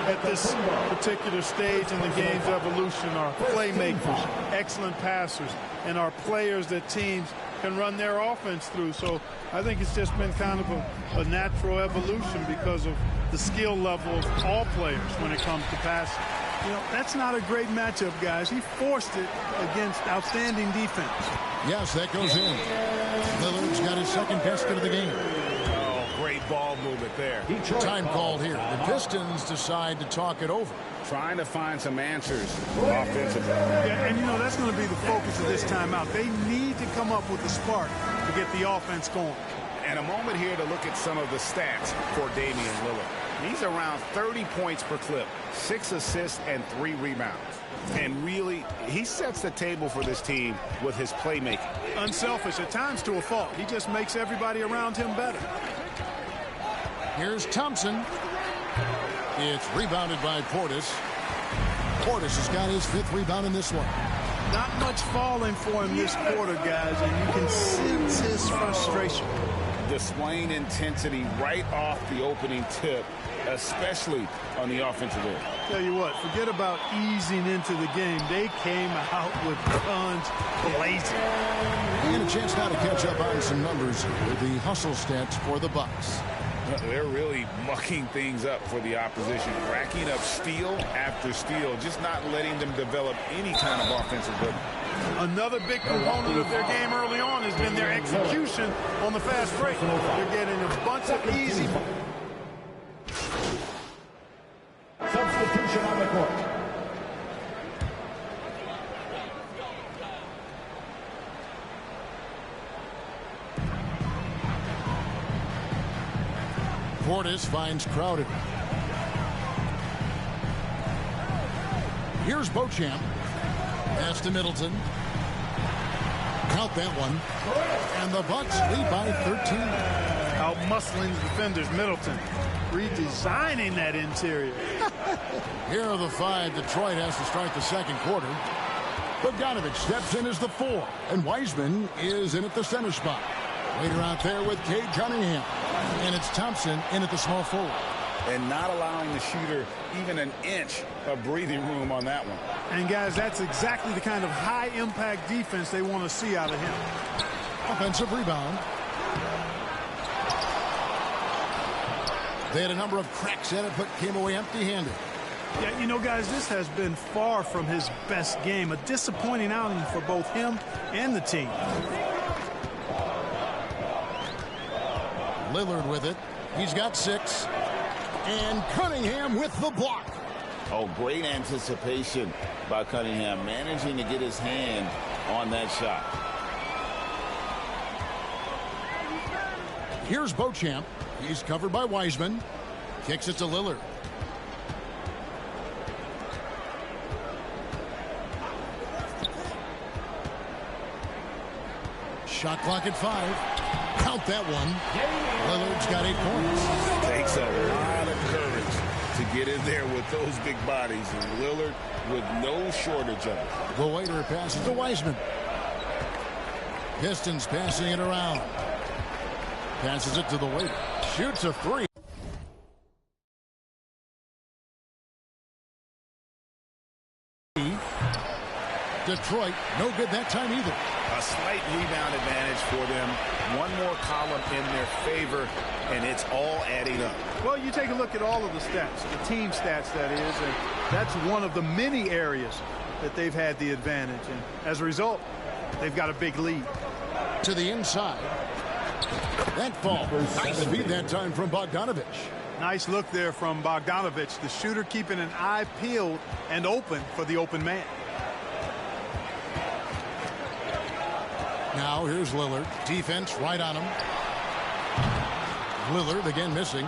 at this particular stage in the game's evolution are playmakers, excellent passers, and are players that teams can run their offense through. So I think it's just been kind of a natural evolution because of the skill level of all players when it comes to passing. You know, that's not a great matchup, guys. He forced it against outstanding defense. Yes, that goes in. Lillard's got his second basket of the game. Oh, great ball movement there. Time called here. The Pistons decide to talk it over. Trying to find some answers offensively. Yeah, and, you know, that's going to be the focus of this timeout. They need to come up with a spark to get the offense going. And a moment here to look at some of the stats for Damian Lillard. He's around 30 points per clip, 6 assists, and 3 rebounds. And really, he sets the table for this team with his playmaking. Unselfish, at times to a fault. He just makes everybody around him better. Here's Thompson. It's rebounded by Portis. Portis has got his 5th rebound in this one. Not much falling for him this quarter, guys, and you can sense his frustration. Displaying intensity right off the opening tip, especially on the offensive end. Tell you what, forget about easing into the game. They came out with guns blazing. And a chance now to catch up on some numbers with the hustle stats for the Bucks. They're really mucking things up for the opposition, racking up steal after steal, just not letting them develop any kind of offensive rhythm. Another big component of their game early on has been their execution on the fast break. They're getting a bunch of easy. Substitution on the court. Portis finds Crowder. Here's Beauchamp. Pass to Middleton. Count that one. And the Bucks lead by 13. Out-muscling the defenders. Middleton redesigning that interior. Here are the 5 Detroit has to start the second quarter. Bogdanovich steps in as the 4, and Wiseman is in at the center spot. Waiter out there with Cade Cunningham. And it's Thompson in at the small forward. And not allowing the shooter even an inch of breathing room on that one. And, guys, that's exactly the kind of high-impact defense they want to see out of him. Offensive rebound. They had a number of cracks at it, but came away empty-handed. Yeah, you know, guys, this has been far from his best game. A disappointing outing for both him and the team. Lillard with it. He's got 6. And Cunningham with the block. Oh, great anticipation by Cunningham, managing to get his hand on that shot. Here's Beauchamp. He's covered by Wiseman. Kicks it to Lillard. Shot clock at 5. Count that one. Lillard's got 8 points. Takes a lot of courage to get in there with those big bodies, and Lillard with no shortage of it. The waiter passes to Wiseman. Pistons passing it around. Passes it to the waiter. Shoots a 3. Detroit, no good that time either. A slight rebound advantage for them. One more column in their favor, and it's all adding up. Well, you take a look at all of the stats, the team stats, that is, and that's one of the many areas that they've had the advantage. And as a result, they've got a big lead. To the inside. That fall. Nice feed that time from Bogdanovich. Nice look there from Bogdanovich, the shooter keeping an eye peeled and open for the open man. Now here's Lillard. Defense right on him. Lillard again missing.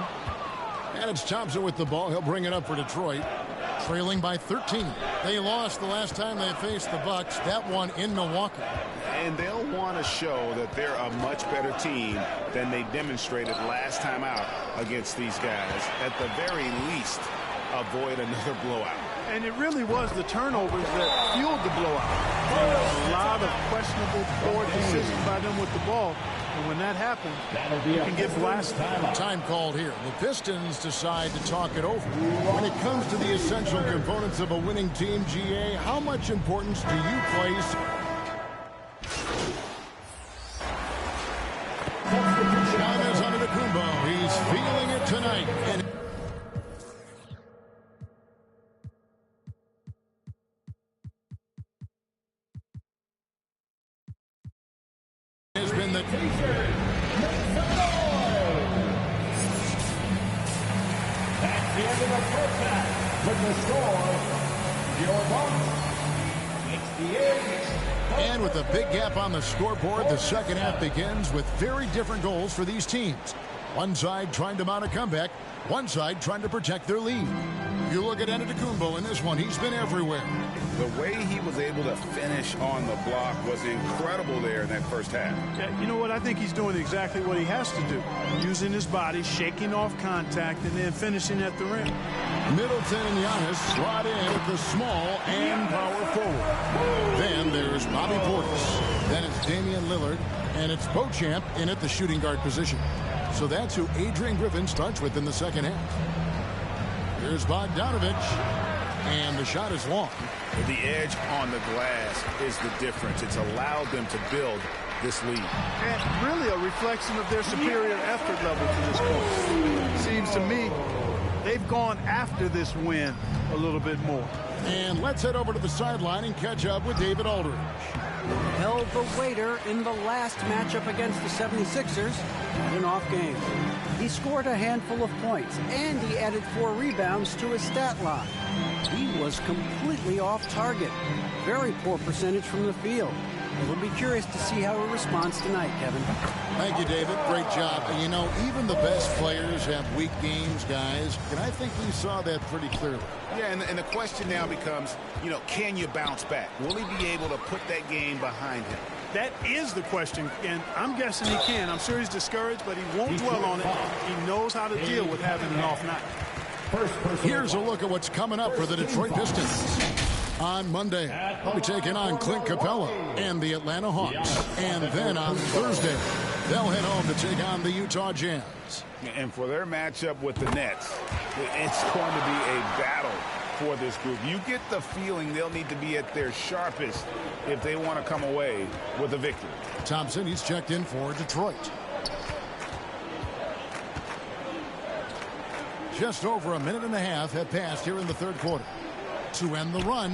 And it's Thompson with the ball. He'll bring it up for Detroit. Trailing by 13. They lost the last time they faced the Bucks. That one in Milwaukee. And they'll want to show that they're a much better team than they demonstrated last time out against these guys. At the very least, avoid another blowout. And it really was the turnovers that fueled the blowout. A lot of questionable, poor decisions by them with the ball. And when that happens, you can get blasted. Time called here. The Pistons decide to talk it over. When it comes to the essential components of a winning team, GA, how much importance do you place? Giannis Antetokounmpo. He's feeling it tonight. And has been the That's the end of the first half. With the score, your Bucks 68. And with a big gap on the scoreboard, the second half begins with very different goals for these teams. One side trying to mount a comeback, one side trying to protect their lead. You look at Antetokounmpo in this one, he's been everywhere. The way he was able to finish on the block was incredible there in that first half. Yeah, you know what? I think he's doing exactly what he has to do. Using his body, shaking off contact, and then finishing at the rim. Middleton and Giannis slot in at the small and power forward. Then there's Bobby Portis. Then it's Damian Lillard. And it's Beauchamp in at the shooting guard position. So that's who Adrian Griffin starts with in the second half. Here's Bogdanovich. And the shot is long. The edge on the glass is the difference. It's allowed them to build this lead. And really a reflection of their superior effort level to this point. Seems to me they've gone after this win a little bit more. And let's head over to the sideline and catch up with David Aldridge. Held the waiter in the last matchup against the 76ers. Had an off game. He scored a handful of points, and he added 4 rebounds to his stat line. He was completely off target. Very poor percentage from the field. We'll be curious to see how he responds tonight, Kevin. Thank you, David. Great job. And you know, even the best players have weak games, guys. And I think we saw that pretty clearly. Yeah, and the question now becomes, you know, can you bounce back? Will he be able to put that game behind him? That is the question, and I'm guessing he can. I'm sure he's discouraged, but he won't dwell on it. He knows how to deal with having an off night. Here's a look at what's coming up for the Detroit Pistons. On Monday, they'll be taking on Clint Capella and the Atlanta Hawks. And then on Thursday, they'll head home to take on the Utah Jazz. And for their matchup with the Nets, it's going to be a battle for this group. You get the feeling they'll need to be at their sharpest if they want to come away with a victory. Thompson, he's checked in for Detroit. Just over a minute and a half have passed here in the third quarter. To end the run.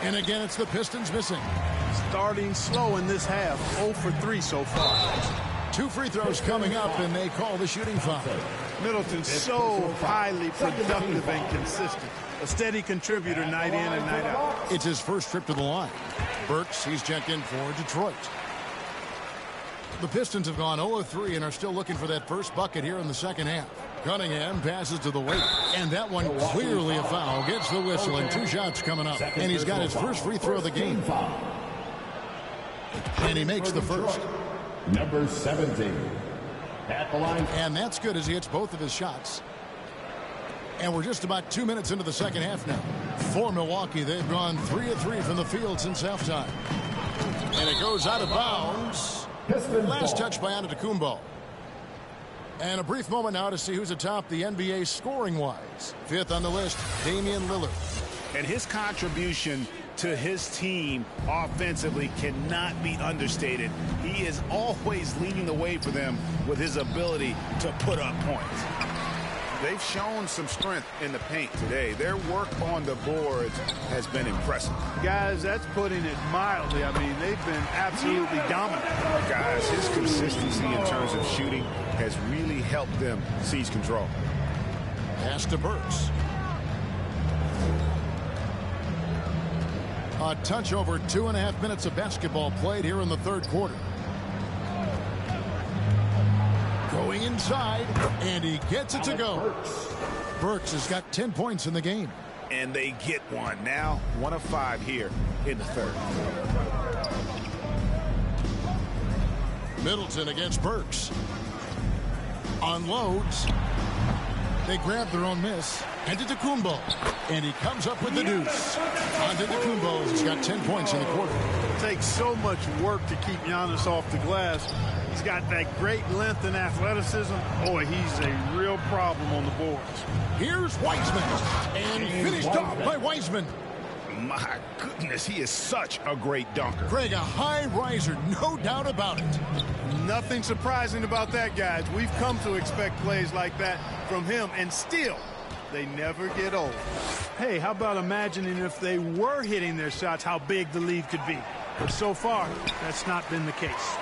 And again, it's the Pistons missing. Starting slow in this half. 0 for 3 so far. 2 free throws coming up, and they call the shooting foul. Middleton's so highly productive and consistent. A steady contributor night in and night out. It's his first trip to the line. Burks, he's checked in for Detroit. The Pistons have gone 0-3 and are still looking for that first bucket here in the second half. Cunningham passes to the weight, and that one clearly a foul. Gets the whistle, and 2 shots coming up. And he's got his first free throw of the game. And he makes the first. Number 17. At the line. And that's good as he hits both of his shots. And we're just about 2 minutes into the second half now. For Milwaukee, they've gone 3 of 3 from the field since halftime. And it goes out of bounds. Last touch by Antetokounmpo. And a brief moment now to see who's atop the NBA scoring-wise. 5th on the list, Damian Lillard. And his contribution to his team offensively cannot be understated. He is always leading the way for them with his ability to put up points. They've shown some strength in the paint today. Their work on the boards has been impressive. Guys, that's putting it mildly. I mean, they've been absolutely dominant. Guys, his consistency in terms of shooting has really helped them seize control. Pass to Burks. A touch over 2.5 minutes of basketball played here in the third quarter. Going inside, and he gets it to go. Burks has got 10 points in the game. And they get one. Now 1 of 5 here in the third. Middleton against Burks. Unloads. They grab their own miss. Antetokounmpo. And he comes up with the deuce. Antetokounmpo has got 10 points in the quarter. It takes so much work to keep Giannis off the glass. He's got that great length and athleticism. Boy, he's a real problem on the boards. Here's Wiseman. And finished off by Wiseman. My goodness, he is such a great dunker. Craig, a high riser, no doubt about it. Nothing surprising about that, guys. We've come to expect plays like that from him, and still, they never get old. Hey, how about imagining if they were hitting their shots, how big the lead could be? But so far, that's not been the case.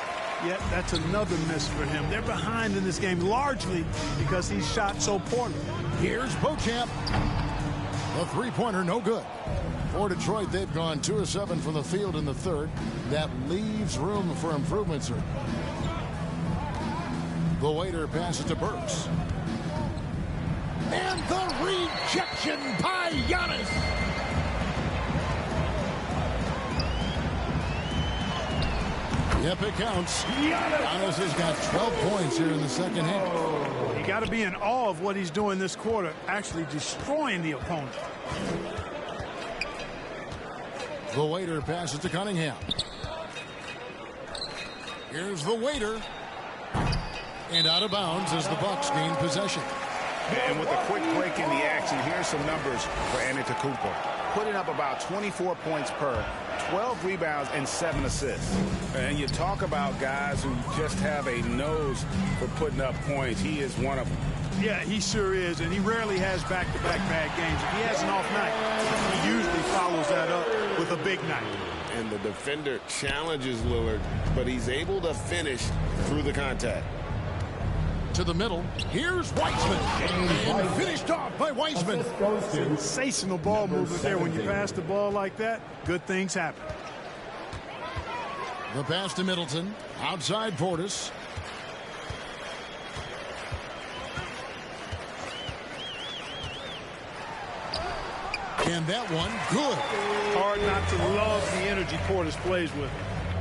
Yet, that's another miss for him. They're behind in this game largely because he's shot so poorly. Here's Beauchamp. The three-pointer, no good. For Detroit, they've gone 2 of 7 from the field in the third. That leaves room for improvement, sir. The waiter passes to Burks. And the rejection by Giannis. Yep, it counts. Giannis has got 12 points here in the second half. You got to be in awe of what he's doing this quarter, actually destroying the opponent. The waiter passes to Cunningham. Here's the waiter. And out of bounds as the Bucks gain possession. And with a quick break in the action, here's some numbers for Antetokounmpo. Putting up about 24 points per, 12 rebounds, and 7 assists. And you talk about guys who just have a nose for putting up points. He is one of them. Yeah, he sure is, and he rarely has back-to-back bad games. If he has an off night, he usually follows that up with a big night. And the defender challenges Lillard, but he's able to finish through the contact. To the middle. Here's Weissman. And finished off by Weissman. Sensational ball movement there. When you pass the ball like that, good things happen. The pass to Middleton. Outside Portis. And that one, good. Hard not to love the energy Portis plays with.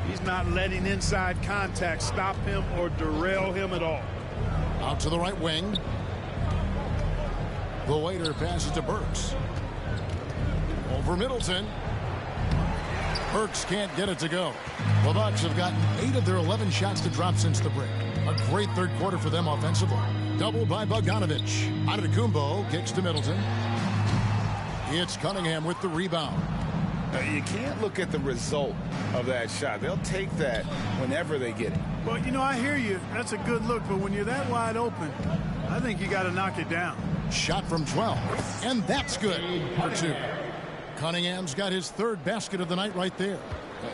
He's not letting inside contact stop him or derail him at all. Out to the right wing. The waiter passes to Burks. Over Middleton. Burks can't get it to go. The Bucks have gotten 8 of their 11 shots to drop since the break. A great third quarter for them offensively. Doubled by Bogdanovich. Antetokounmpo kicks to Middleton. It's Cunningham with the rebound. You can't look at the result of that shot. They'll take that whenever they get it. Well, you know, I hear you. That's a good look, but when you're that wide open, I think you got to knock it down. Shot from 12, and that's good for 2. Cunningham's got his 3rd basket of the night right there.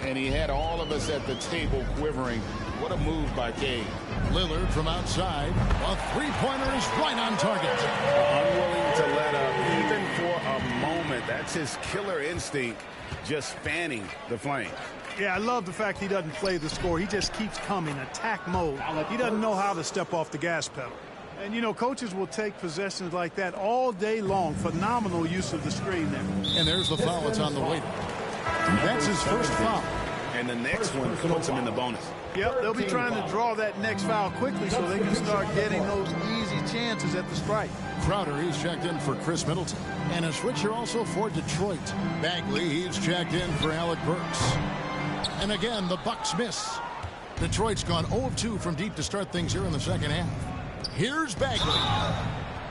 And he had all of us at the table quivering. What a move by Cade. Lillard from outside. A three-pointer is right on target. Unwilling to let up, even for a moment. That's his killer instinct, just fanning the flame. Yeah, I love the fact he doesn't play the score. He just keeps coming, attack mode. He doesn't know how to step off the gas pedal. And, you know, coaches will take possessions like that all day long. Phenomenal use of the screen there. And there's the foul. It's on the waiter. That's his first foul. And the next one puts him in the bonus. Yep, they'll be trying to draw that next foul quickly so they can start getting those easy chances at the strike. Crowder, he's checked in for Chris Middleton. And a switcher also for Detroit. Bagley, he's checked in for Alec Burks. And again, the Bucks miss. Detroit's gone 0 of 2 from deep to start things here in the second half. Here's Bagley.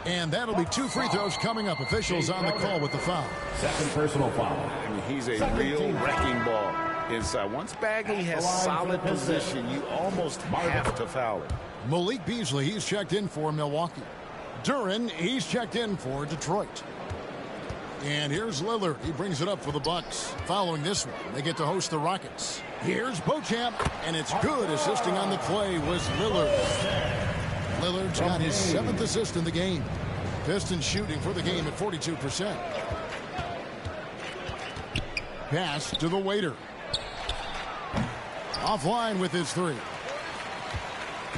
And that'll be 2 free throws coming up. Officials on the call with the foul. Second personal foul. I mean, he's a real wrecking ball inside. Once Bagley has solid position, you almost have to foul it. Malik Beasley, he's checked in for Milwaukee. Duren, he's checked in for Detroit. And here's Lillard. He brings it up for the Bucks. Following this one, they get to host the Rockets. Here's Beauchamp, and it's good. Assisting on the play was Lillard. Lillard's got his 7th assist in the game. Pistons shooting for the game at 42%. Pass to the waiter. Offline with his 3.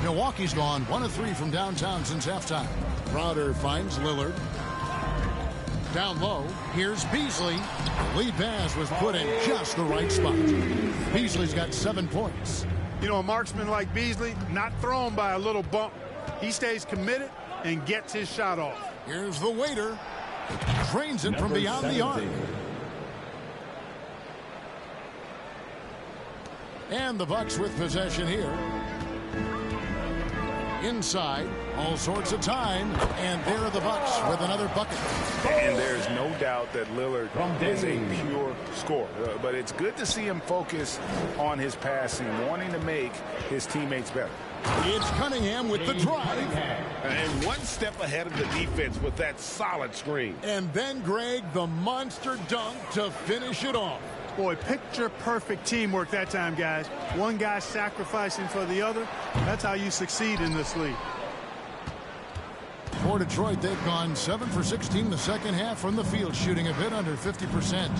Milwaukee's gone 1 of 3 from downtown since halftime. Crowder finds Lillard. Down low, here's Beasley. The lead pass was put in just the right spot. Beasley's got 7 points. You know, a marksman like Beasley, not thrown by a little bump. He stays committed and gets his shot off. Here's the waiter. Drains it from beyond the arc. And the Bucks with possession here. Inside, all sorts of time, and there are the Bucks with another bucket. And there's no doubt that Lillard is a pure scorer. But it's good to see him focus on his passing, wanting to make his teammates better. It's Cunningham with the drive. And one step ahead of the defense with that solid screen. And then, Greg, the monster dunk to finish it off. Boy, picture-perfect teamwork that time, guys. One guy sacrificing for the other. That's how you succeed in this league. For Detroit, they've gone 7 for 16 the second half from the field, shooting a bit under 50%.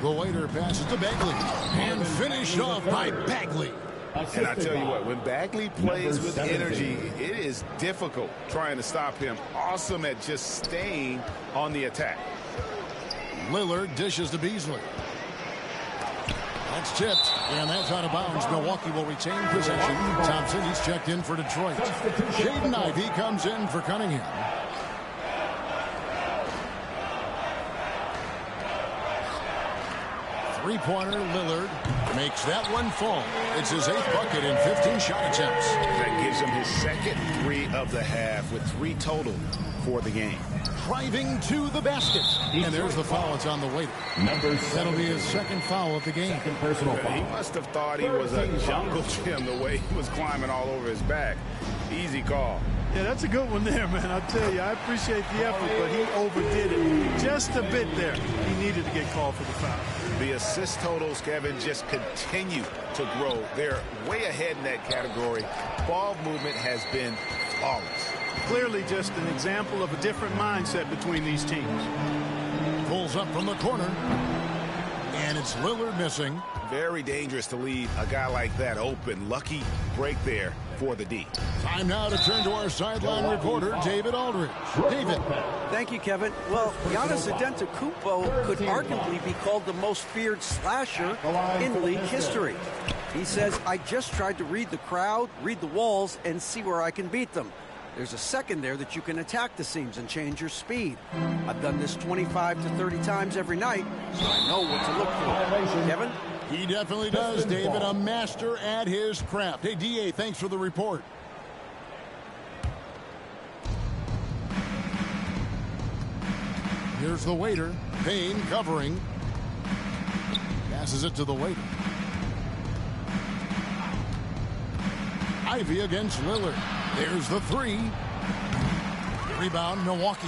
The waiter passes to Bagley. And finished off by Bagley. And I tell you what, when Bagley plays with energy, it is difficult trying to stop him. Awesome at just staying on the attack. Lillard dishes to Beasley. That's tipped, and that's out of bounds. Milwaukee will retain possession. Thompson, he's checked in for Detroit. Jaden Ivey comes in for Cunningham. Three-pointer, Lillard makes that one fall. It's his 8th bucket in 15 shot attempts. That gives him his second 3 of the half with 3 total for the game. Driving to the basket. And there's the foul. It's on the waiter. That'll be his 2nd foul of the game. He must have thought he was a jungle gym the way he was climbing all over his back. Easy call. Yeah, that's a good one there, man. I'll tell you, I appreciate the effort, but he overdid it just a bit there. He needed to get called for the foul. The assist totals, Kevin, just continue to grow. They're way ahead in that category. Ball movement has been flawless. Clearly just an example of a different mindset between these teams. Pulls up from the corner. And it's Lillard missing. Very dangerous to leave a guy like that open. Lucky break there for the D. Time now to turn to our sideline reporter, David Aldridge. David. Thank you, Kevin. Well, Giannis Antetokounmpo could arguably be called the most feared slasher in league history. He says, I just tried to read the crowd, read the walls, and see where I can beat them. There's a second there that you can attack the seams and change your speed. I've done this 25 to 30 times every night, so I know what to look for. Kevin? He definitely does, David. A master at his craft. Hey, D.A., thanks for the report. Here's the waiter. Payne covering. Passes it to the waiter. Ivey against Lillard. There's the 3. Rebound, Milwaukee.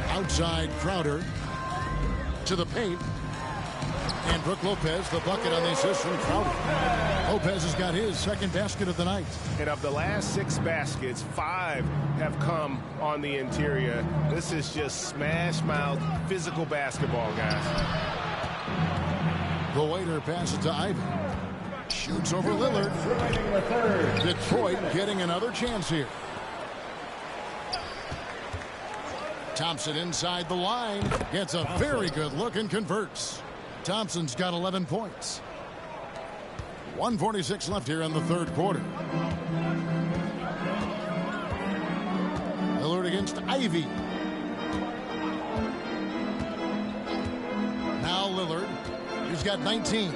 Outside, Crowder. To the paint. And Brook Lopez, the bucket on the assist from Crowder. Lopez has got his 2nd basket of the night. And of the last 6 baskets, 5 have come on the interior. This is just smash-mouth physical basketball, guys. The waiter passes to Ivey. Shoots over Lillard. Detroit getting another chance here. Thompson inside the line. Gets a very good look and converts. Thompson's got 11 points. 1:46 left here in the 3rd quarter. Lillard against Ivey. Now Lillard. He's got 19.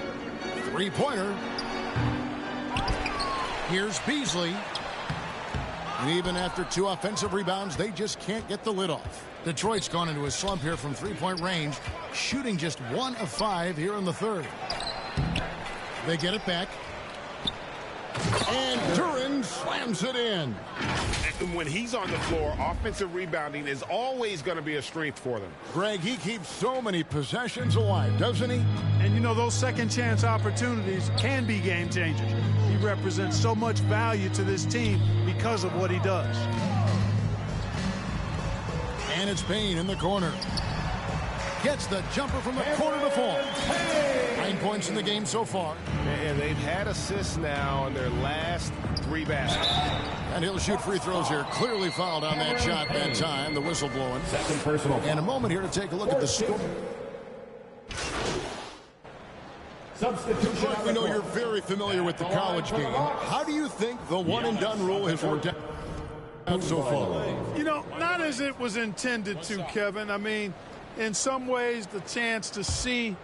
3-pointer. Here's Beasley. And even after 2 offensive rebounds, they just can't get the lid off. Detroit's gone into a slump here from 3-point range, shooting just 1 of 5 here in the 3rd. They get it back. And Duran slams it in. And when he's on the floor, offensive rebounding is always going to be a strength for them. Greg, he keeps so many possessions alive, doesn't he? And you know, those second chance opportunities can be game changers. He represents so much value to this team because of what he does. And it's Payne in the corner. Gets the jumper from the corner to fall. 9 points in the game so far. And they've had assists now on their last 3 baskets. And he'll shoot free throws here. Clearly fouled on that shot that time. The whistle blowing. And a moment here to take a look at the score. Substitution. We know you're very familiar with the college game. How do you think the one-and-done rule has worked out so far? You know, not as it was intended to, Kevin. I mean, in some ways, the chance to see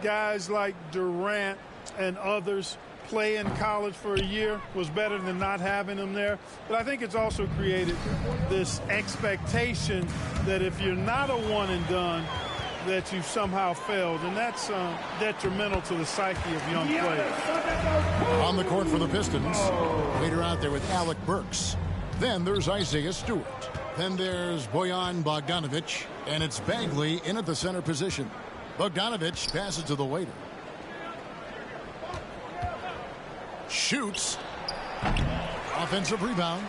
guys like Durant and others play in college for a year was better than not having them there. But I think it's also created this expectation that if you're not a one-and-done, that you've somehow failed, and that's detrimental to the psyche of young players. On the court for the Pistons. Later out there with Alec Burks. Then there's Isaiah Stewart. Then there's Bojan Bogdanovic, and it's Bagley in at the center position. Bogdanovic passes to the waiter. Shoots. Offensive rebound.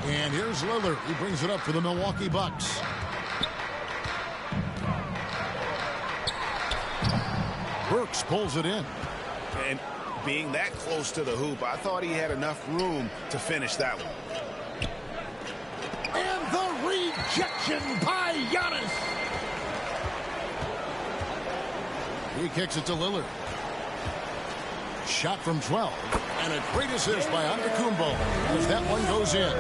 And here's Lillard. He brings it up for the Milwaukee Bucks. Burks pulls it in. And being that close to the hoop, I thought he had enough room to finish that one. And the rejection by Giannis. He kicks it to Lillard. Shot from 12. And a great assist by Antetokounmpo as that one goes in.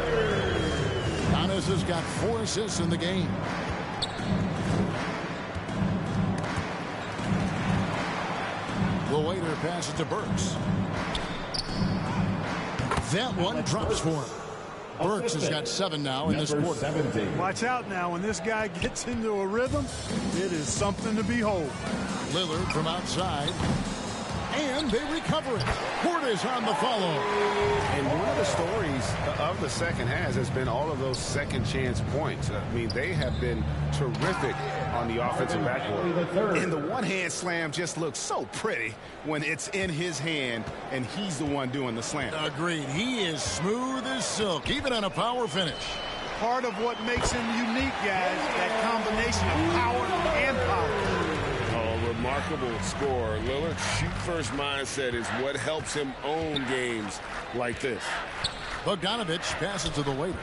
Giannis has got 4 assists in the game. The waiter passes to Burks. That one drops for him. Burks has got 7 now in this quarter. Watch out now. When this guy gets into a rhythm, it is something to behold. Lillard from outside. And they recover it. Portis on the follow. And one of the stories of the second half has been all of those second chance points. I mean, they have been terrific on the offensive backboard. And the one-hand slam just looks so pretty when it's in his hand and he's the one doing the slam. Agreed. He is smooth as silk, even on a power finish. Part of what makes him unique, guys, that combination of power and power. Remarkable score. Lillard's shoot-first mindset is what helps him own games like this. Bogdanovich passes to the waiter.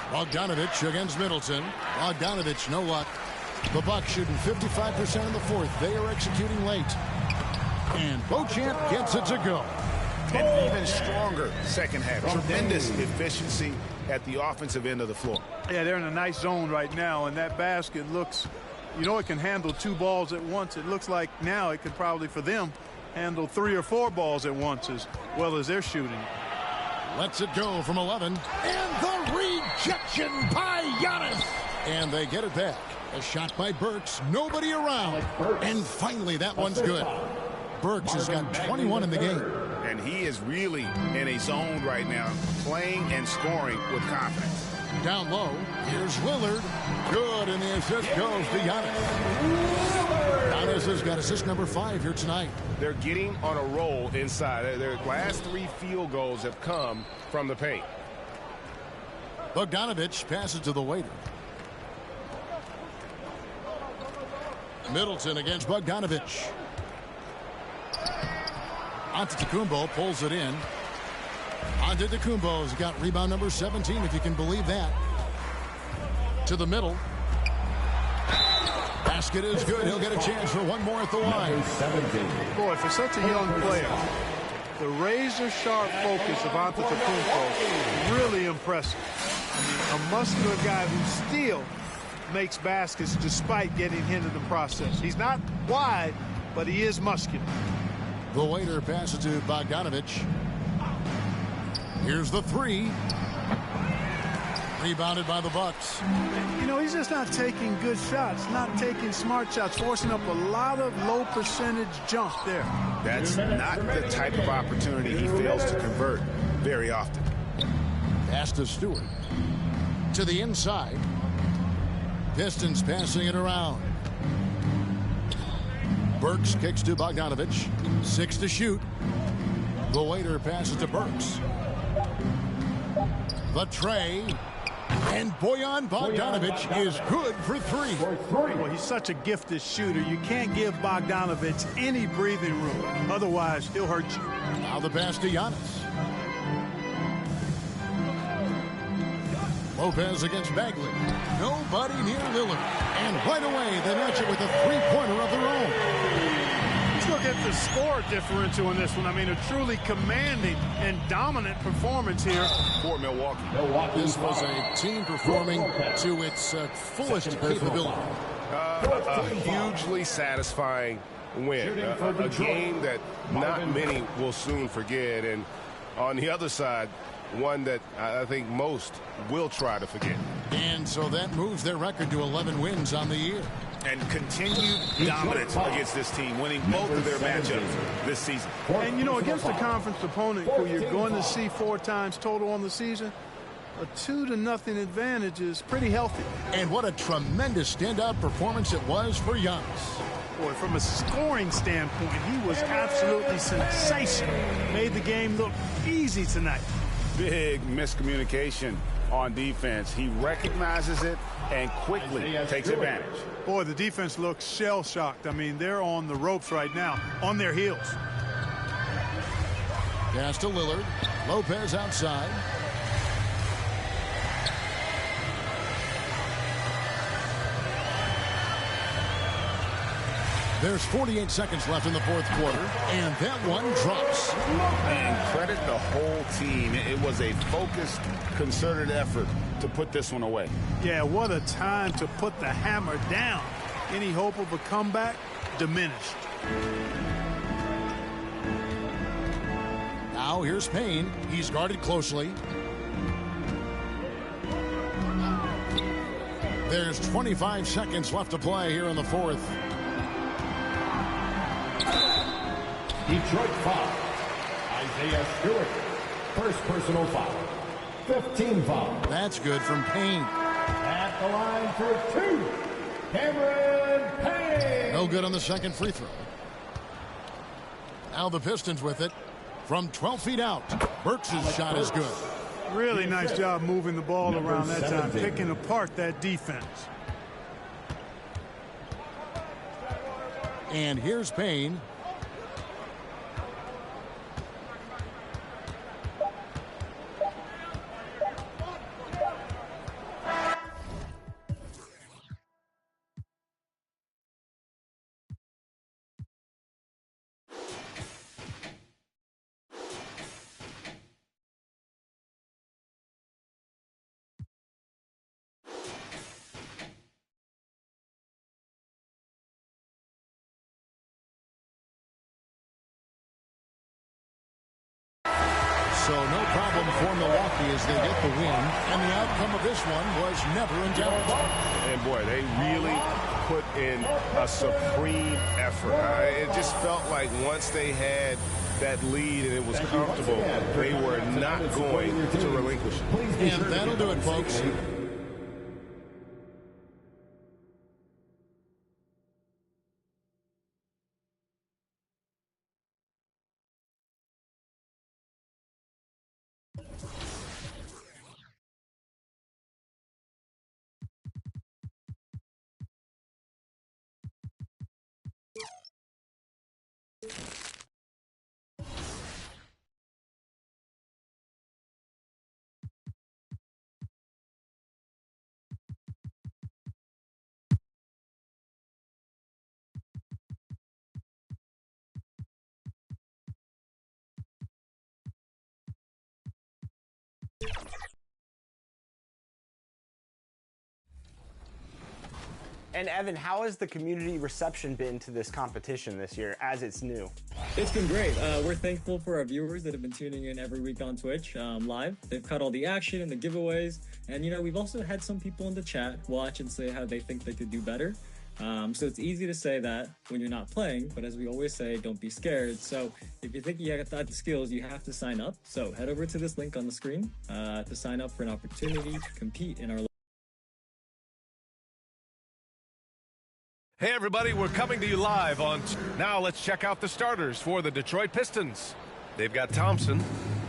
Bogdanovich against Middleton. Bogdanovich, no luck. The Bucks shooting 55% in the fourth. They are executing late. And Beauchamp gets it to go. An even stronger second half. Tremendous efficiency at the offensive end of the floor. Yeah, they're in a nice zone right now, and that basket looks, you know, it can handle 2 balls at once. It looks like now it could probably, for them, handle 3 or 4 balls at once as well as they're shooting. Lets it go from 11. And the rejection by Giannis. And they get it back. A shot by Burks. Nobody around. And finally, that one's good. Burks has got 21 in the game. And he is really in a zone right now, playing and scoring with confidence. Down low, here's Lillard. Good, and the assist goes to Giannis. Giannis has got assist number 5 here tonight. They're getting on a roll inside. Their last 3 field goals have come from the paint. Bogdanovich passes to the waiter. Middleton against Bogdanovich. Antetokounmpo pulls it in. Antetokounmpo's got rebound number 17, if you can believe that. To the middle. Basket is good. He'll get a chance for one more at the line. Boy, for such a young player, the razor-sharp focus of Antetokounmpo really impressive. I mean, a muscular guy who still makes baskets despite getting hit in the process. He's not wide, but he is muscular. The waiter passes to Bogdanovich. Here's the 3. Rebounded by the Bucks. You know, he's just not taking good shots, not taking smart shots, forcing up a lot of low percentage jump there. That's not the type of opportunity he fails to convert very often. Pass to Stewart. To the inside. Pistons passing it around. Burks kicks to Bogdanovich. 6 to shoot. The waiter passes to Burks. The tray. And Bojan Bogdanovich is good for 3. Well, he's such a gifted shooter. You can't give Bogdanovich any breathing room. Otherwise, he'll hurt you. Now the pass to Giannis. Lopez against Bagley. Nobody near Lillard. And right away, they match it with a 3-pointer of their own. Let's look at the score differential in this one. I mean, a truly commanding and dominant performance here for Milwaukee. This was a team performing to its fullest capability. A hugely satisfying win. A game that not many will soon forget. And on the other side, one that I think most will try to forget. And so that moves their record to 11 wins on the year. And continued dominance against this team, winning both of their matchups this season. And, you know, against a conference opponent who you're going to see 4 times total on the season, a 2-0 advantage is pretty healthy. And what a tremendous standout performance it was for Giannis. Boy, from a scoring standpoint, he was absolutely sensational. Made the game look easy tonight. Big miscommunication on defense. He recognizes it and quickly takes advantage. Boy, the defense looks shell-shocked. I mean, they're on the ropes right now, on their heels. Pass to Lillard. Lopez outside. There's 48 seconds left in the fourth quarter, and that one drops. And credit the whole team. It was a focused, concerted effort to put this one away. Yeah, what a time to put the hammer down. Any hope of a comeback diminished. Now here's Payne. He's guarded closely. There's 25 seconds left to play here in the fourth. Detroit foul. Isaiah Stewart. First personal foul. 15 foul. That's good from Payne. At the line for two. Cameron Payne. No good on the second free throw. Now the Pistons with it. From 12 feet out. Burks' shot is good. Really nice job moving the ball around that time, picking apart that defense. And here's Payne. So no problem for Milwaukee as they get the win. And the outcome of this one was never in doubt. And boy, they really put in a supreme effort. It just felt like once they had that lead and it was comfortable, they were not going to relinquish it. And that'll do it, folks. And Evan, how has the community reception been to this competition this year as it's new? It's been great. We're thankful for our viewers that have been tuning in every week on Twitch live. They've caught all the action and the giveaways. And, you know, we've also had some people in the chat watch and say how they think they could do better. So it's easy to say that when you're not playing, but as we always say, don't be scared. So if you think you got the skills, you have to sign up. So head over to this link on the screen to sign up for an opportunity to compete in our Hey everybody, we're coming to you live on... Now let's check out the starters for the Detroit Pistons. They've got Thompson.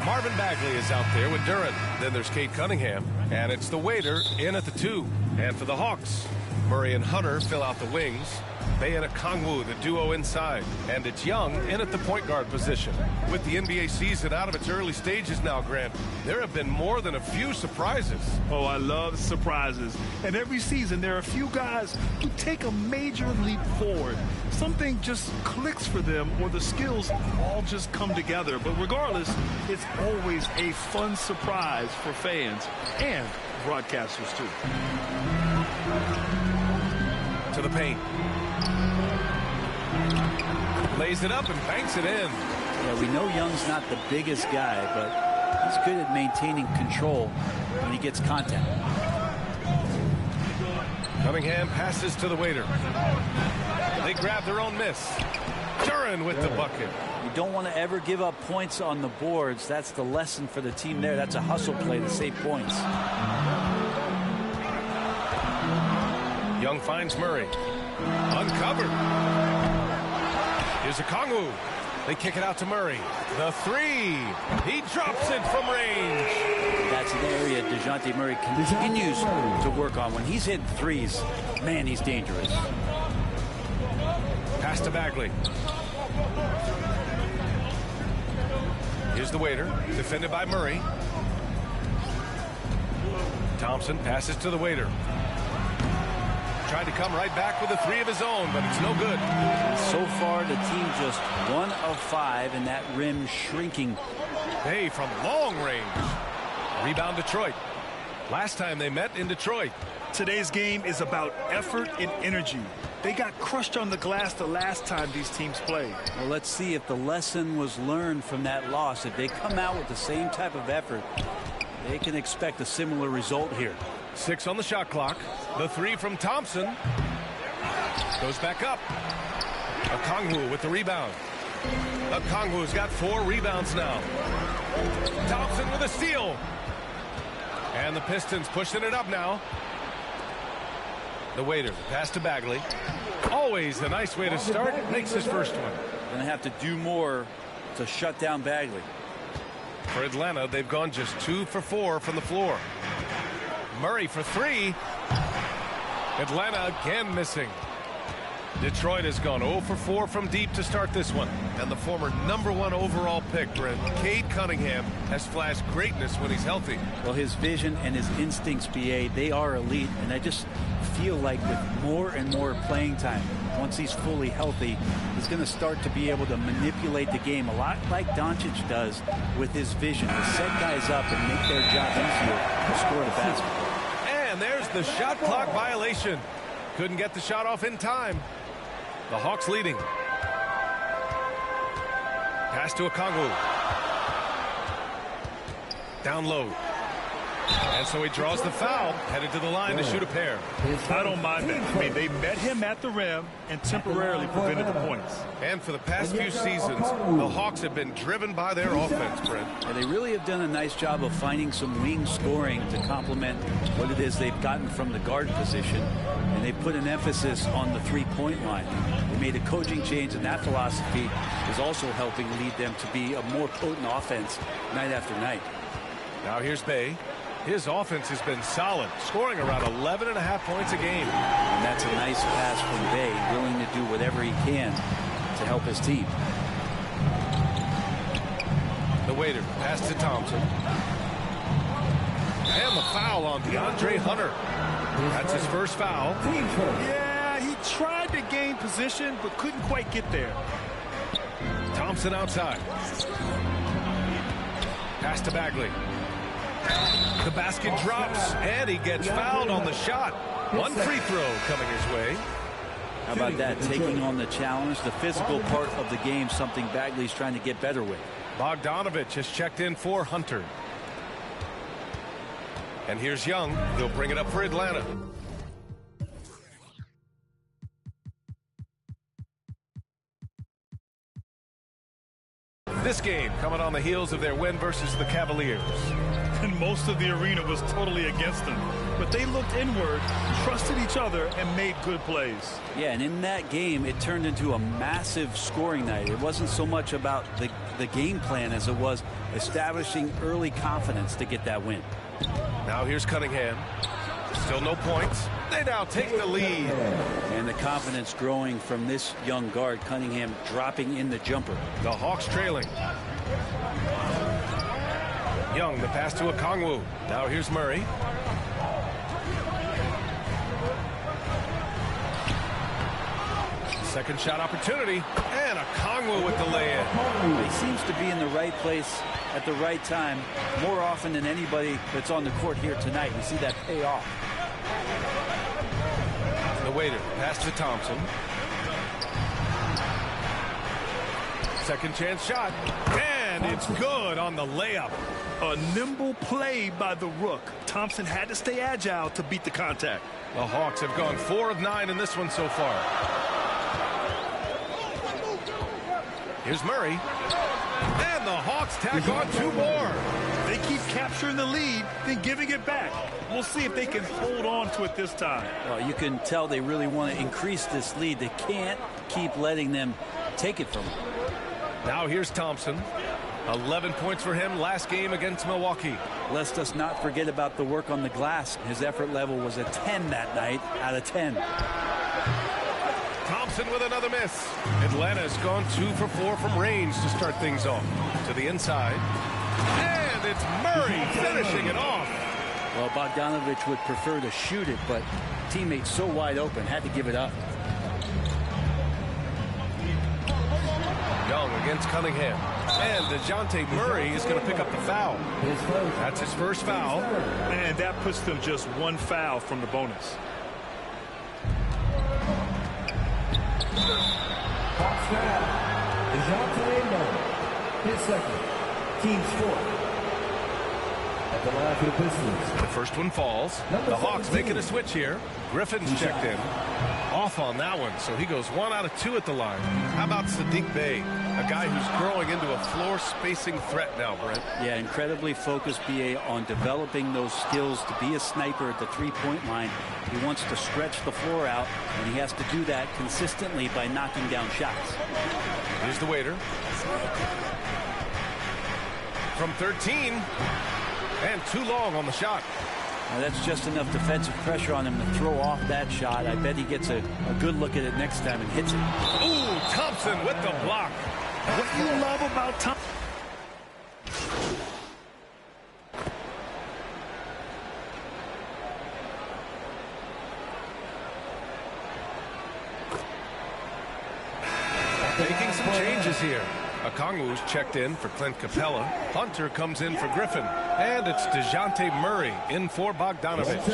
Marvin Bagley is out there with Duren. Then there's Cade Cunningham. And it's the waiter in at the 2. And for the Hawks, Murray and Hunter fill out the wings. Bay and Okongwu, the duo inside. And it's Young in at the point guard position. With the NBA season out of its early stages now, Grant, there have been more than a few surprises. Oh, I love surprises. And every season, there are a few guys who take a major leap forward. Something just clicks for them, or the skills all just come together. But regardless, it's always a fun surprise for fans and broadcasters, too. To the paint. Lays it up and banks it in. Yeah, we know Young's not the biggest guy, but he's good at maintaining control when he gets contact. Cunningham passes to the waiter. They grab their own miss. Duren with the bucket. You don't want to ever give up points on the boards. That's the lesson for the team there. That's a hustle play to save points. Young finds Murray. Uncovered. Here's Okongwu. They kick it out to Murray. The three. He drops it from range. That's an area DeJounte Murray continues to work on. When he's hitting threes, man, he's dangerous. Pass to Bagley. Here's the waiter, defended by Murray. Thompson passes to the waiter. Tried to come right back with a three of his own, but it's no good. So far, the team just 1 of 5, and that rim shrinking. Hey, from long range. Rebound Detroit. Last time they met in Detroit. Today's game is about effort and energy. They got crushed on the glass the last time these teams played. Well, let's see if the lesson was learned from that loss. If they come out with the same type of effort, they can expect a similar result here. 6 on the shot clock. The three from Thompson. Goes back up. Okongwu with the rebound. Okongwu's got 4 rebounds now. Thompson with a steal. And the Pistons pushing it up now. The waiter, pass to Bagley. Always a nice way to start. Makes his first one. Going to have to do more to shut down Bagley. For Atlanta, they've gone just 2 for 4 from the floor. Murray for 3. Atlanta again missing. Detroit has gone 0 for 4 from deep to start this one. And the former #1 overall pick, Brent, Cade Cunningham, has flashed greatness when he's healthy. Well, his vision and his instincts, BA, they are elite. And I just feel like with more and more playing time, once he's fully healthy, he's going to start to be able to manipulate the game a lot like Doncic does with his vision, to set guys up and make their job easier to score the basketball. And there's the shot clock violation. Couldn't get the shot off in time. The Hawks leading. Pass to Okongwu. Down low. And so he draws the foul, headed to the line to shoot a pair. I don't mind that. I mean, they met him at the rim and temporarily prevented the points. And for the past few seasons, the Hawks have been driven by their offense, Brent. And they really have done a nice job of finding some wing scoring to complement what it is they've gotten from the guard position. And they put an emphasis on the three-point line. They made a coaching change, and that philosophy is also helping lead them to be a more potent offense night after night. Now here's Bay. His offense has been solid, scoring around 11.5 points a game. And that's a nice pass from Bay, willing to do whatever he can to help his team. The waiter, pass to Thompson. And the foul on DeAndre Hunter. That's his first foul. Yeah, he tried to gain position, but couldn't quite get there. Thompson outside. Pass to Bagley. The basket drops, and he gets fouled on the shot. One free throw coming his way. How about that? Taking on the challenge, the physical part of the game, something Bagley's trying to get better with. Bogdanovich has checked in for Hunter. And here's Young. He'll bring it up for Atlanta. This game coming on the heels of their win versus the Cavaliers. And most of the arena was totally against them. But they looked inward, trusted each other, and made good plays. Yeah, and in that game, it turned into a massive scoring night. It wasn't so much about the game plan as it was establishing early confidence to get that win. Now here's Cunningham. Still no points. They now take the lead. And the confidence growing from this young guard, Cunningham dropping in the jumper. The Hawks trailing. Young, the pass to Okongwu. Now here's Murray. Second shot opportunity. And Okongwu with the lay-in. He seems to be in the right place at the right time more often than anybody that's on the court here tonight. You see that pay off. The waiter, pass to Thompson. Second chance shot. And it's good on the layup. A nimble play by the Rook. Thompson had to stay agile to beat the contact. The Hawks have gone 4 of 9 in this one so far. Here's Murray. And the Hawks tack on 2 more. They keep capturing the lead, then giving it back. We'll see if they can hold on to it this time. Well, you can tell they really want to increase this lead. They can't keep letting them take it from them. Now here's Thompson. 11 points for him last game against Milwaukee. Let's just not forget about the work on the glass. His effort level was a 10 that night out of 10. Thompson with another miss. Atlanta's gone 2 for 4 from range to start things off. To the inside. And it's Murray finishing it off. Well, Bogdanovich would prefer to shoot it, but teammates so wide open, had to give it up. Young against Cunningham. And DeJounte Murray is going to pick up the foul. That's his first foul. And that puts them just one foul from the bonus. Hawks foul. DeJounte Murray. His second. Team score. At the line for the Pistons. The first one falls. The Hawks making a switch here. Griffin's checked in. Off on that one, so he goes 1 out of 2 at the line. How about Sadiq Bey, a guy who's growing into a floor spacing threat now, Brent? Yeah, incredibly focused, BA, on developing those skills to be a sniper at the three-point line. He wants to stretch the floor out, and he has to do that consistently by knocking down shots. Here's the waiter. From 13, and too long on the shot. Now that's just enough defensive pressure on him to throw off that shot. I bet he gets a good look at it next time and hits it. Ooh, Thompson with the block. What you love about Thompson? Making some changes here. Okongwu's checked in for Clint Capella. Hunter comes in for Griffin. And it's DeJounte Murray in for Bogdanovich.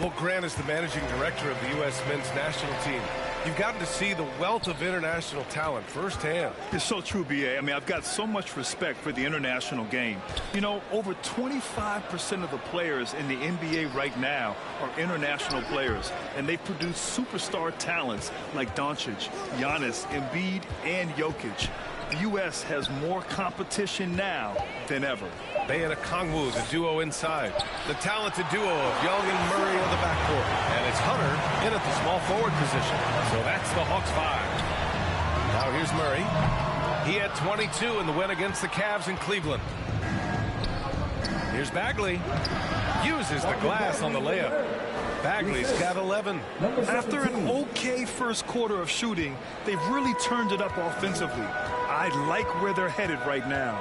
Well, Grant is the managing director of the U.S. men's national team. You've gotten to see the wealth of international talent firsthand. It's so true, B.A. I mean, I've got so much respect for the international game. You know, over 25% of the players in the NBA right now are international players, and they produce superstar talents like Doncic, Giannis, Embiid, and Jokic. The U.S. has more competition now than ever. Bey and Okongwu, the duo inside. The talented duo of Young and Murray on the backcourt. And it's Hunter in at the small forward position. So that's the Hawks 5. Now here's Murray. He had 22 in the win against the Cavs in Cleveland. Here's Bagley. Uses the glass on the layup. Bagley's got 11. After an okay first quarter of shooting, they've really turned it up offensively. I like where they're headed right now.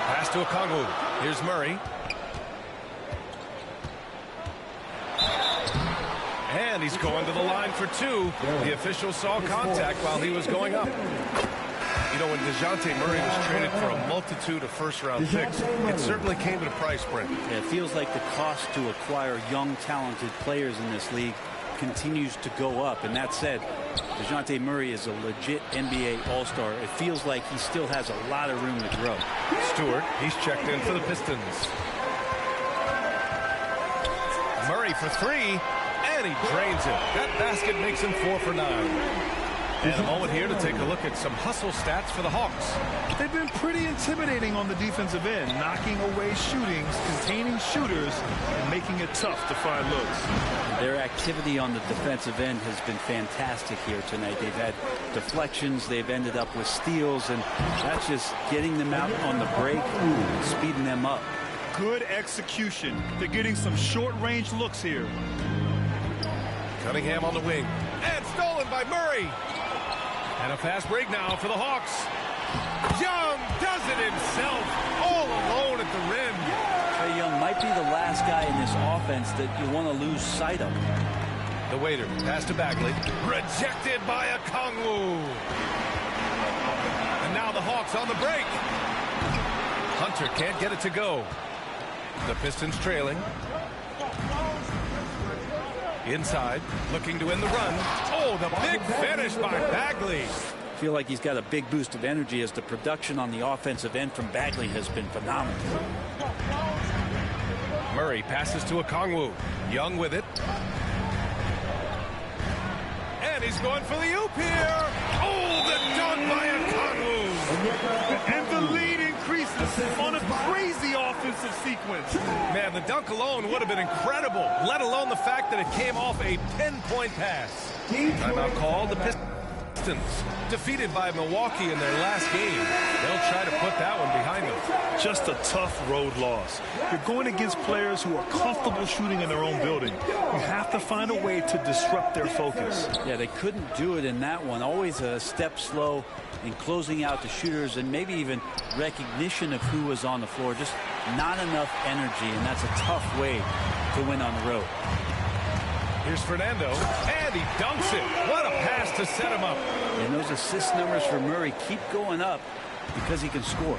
Pass to Okongwu. Here's Murray. And he's going to the line for 2. The official saw contact while he was going up. You know, when DeJounte Murray was traded for a multitude of first-round picks, it certainly came at a price, Brent. Yeah, it feels like the cost to acquire young, talented players in this league continues to go up. And that said, DeJounte Murray is a legit NBA All-Star. It feels like he still has a lot of room to grow. Stewart, he's checked in for the Pistons. Murray for 3, and he drains it. That basket makes him 4 for 9. And a moment here to take a look at some hustle stats for the Hawks. They've been pretty intimidating on the defensive end, knocking away shootings, containing shooters, and making it tough to find looks. Their activity on the defensive end has been fantastic here tonight. They've had deflections, they've ended up with steals, and that's just getting them out on the break, speeding them up. Good execution. They're getting some short-range looks here. Cunningham on the wing. And stolen by Murray. And a fast break now for the Hawks. Young does it himself, all alone at the rim. Trae Young might be the last guy in this offense that you want to lose sight of. The waiter, pass to Bagley. Rejected by Okongwu. And now the Hawks on the break. Hunter can't get it to go. The Pistons trailing. Inside, looking to win the run. Oh, the big finish by Bagley. I feel like he's got a big boost of energy as the production on the offensive end from Bagley has been phenomenal. Murray passes to Okongwu. Young with it. And he's going for the oop here. Oh, the dunk by Okongwu. And the lead increases on a crazy offense. offensive sequence. Man, the dunk alone would have been incredible, let alone the fact that it came off a pinpoint pass. Timeout called. The Pistons defeated by Milwaukee in their last game. They'll try to put that one behind them. Just a tough road loss. You're going against players who are comfortable shooting in their own building. You have to find a way to disrupt their focus. Yeah, they couldn't do it in that one. Always a step slow in closing out the shooters and maybe even recognition of who was on the floor. Just not enough energy, and that's a tough way to win on the road. Here's Fernando, and he dunks it. What a pass to set him up. And those assist numbers for Murray keep going up because he can score.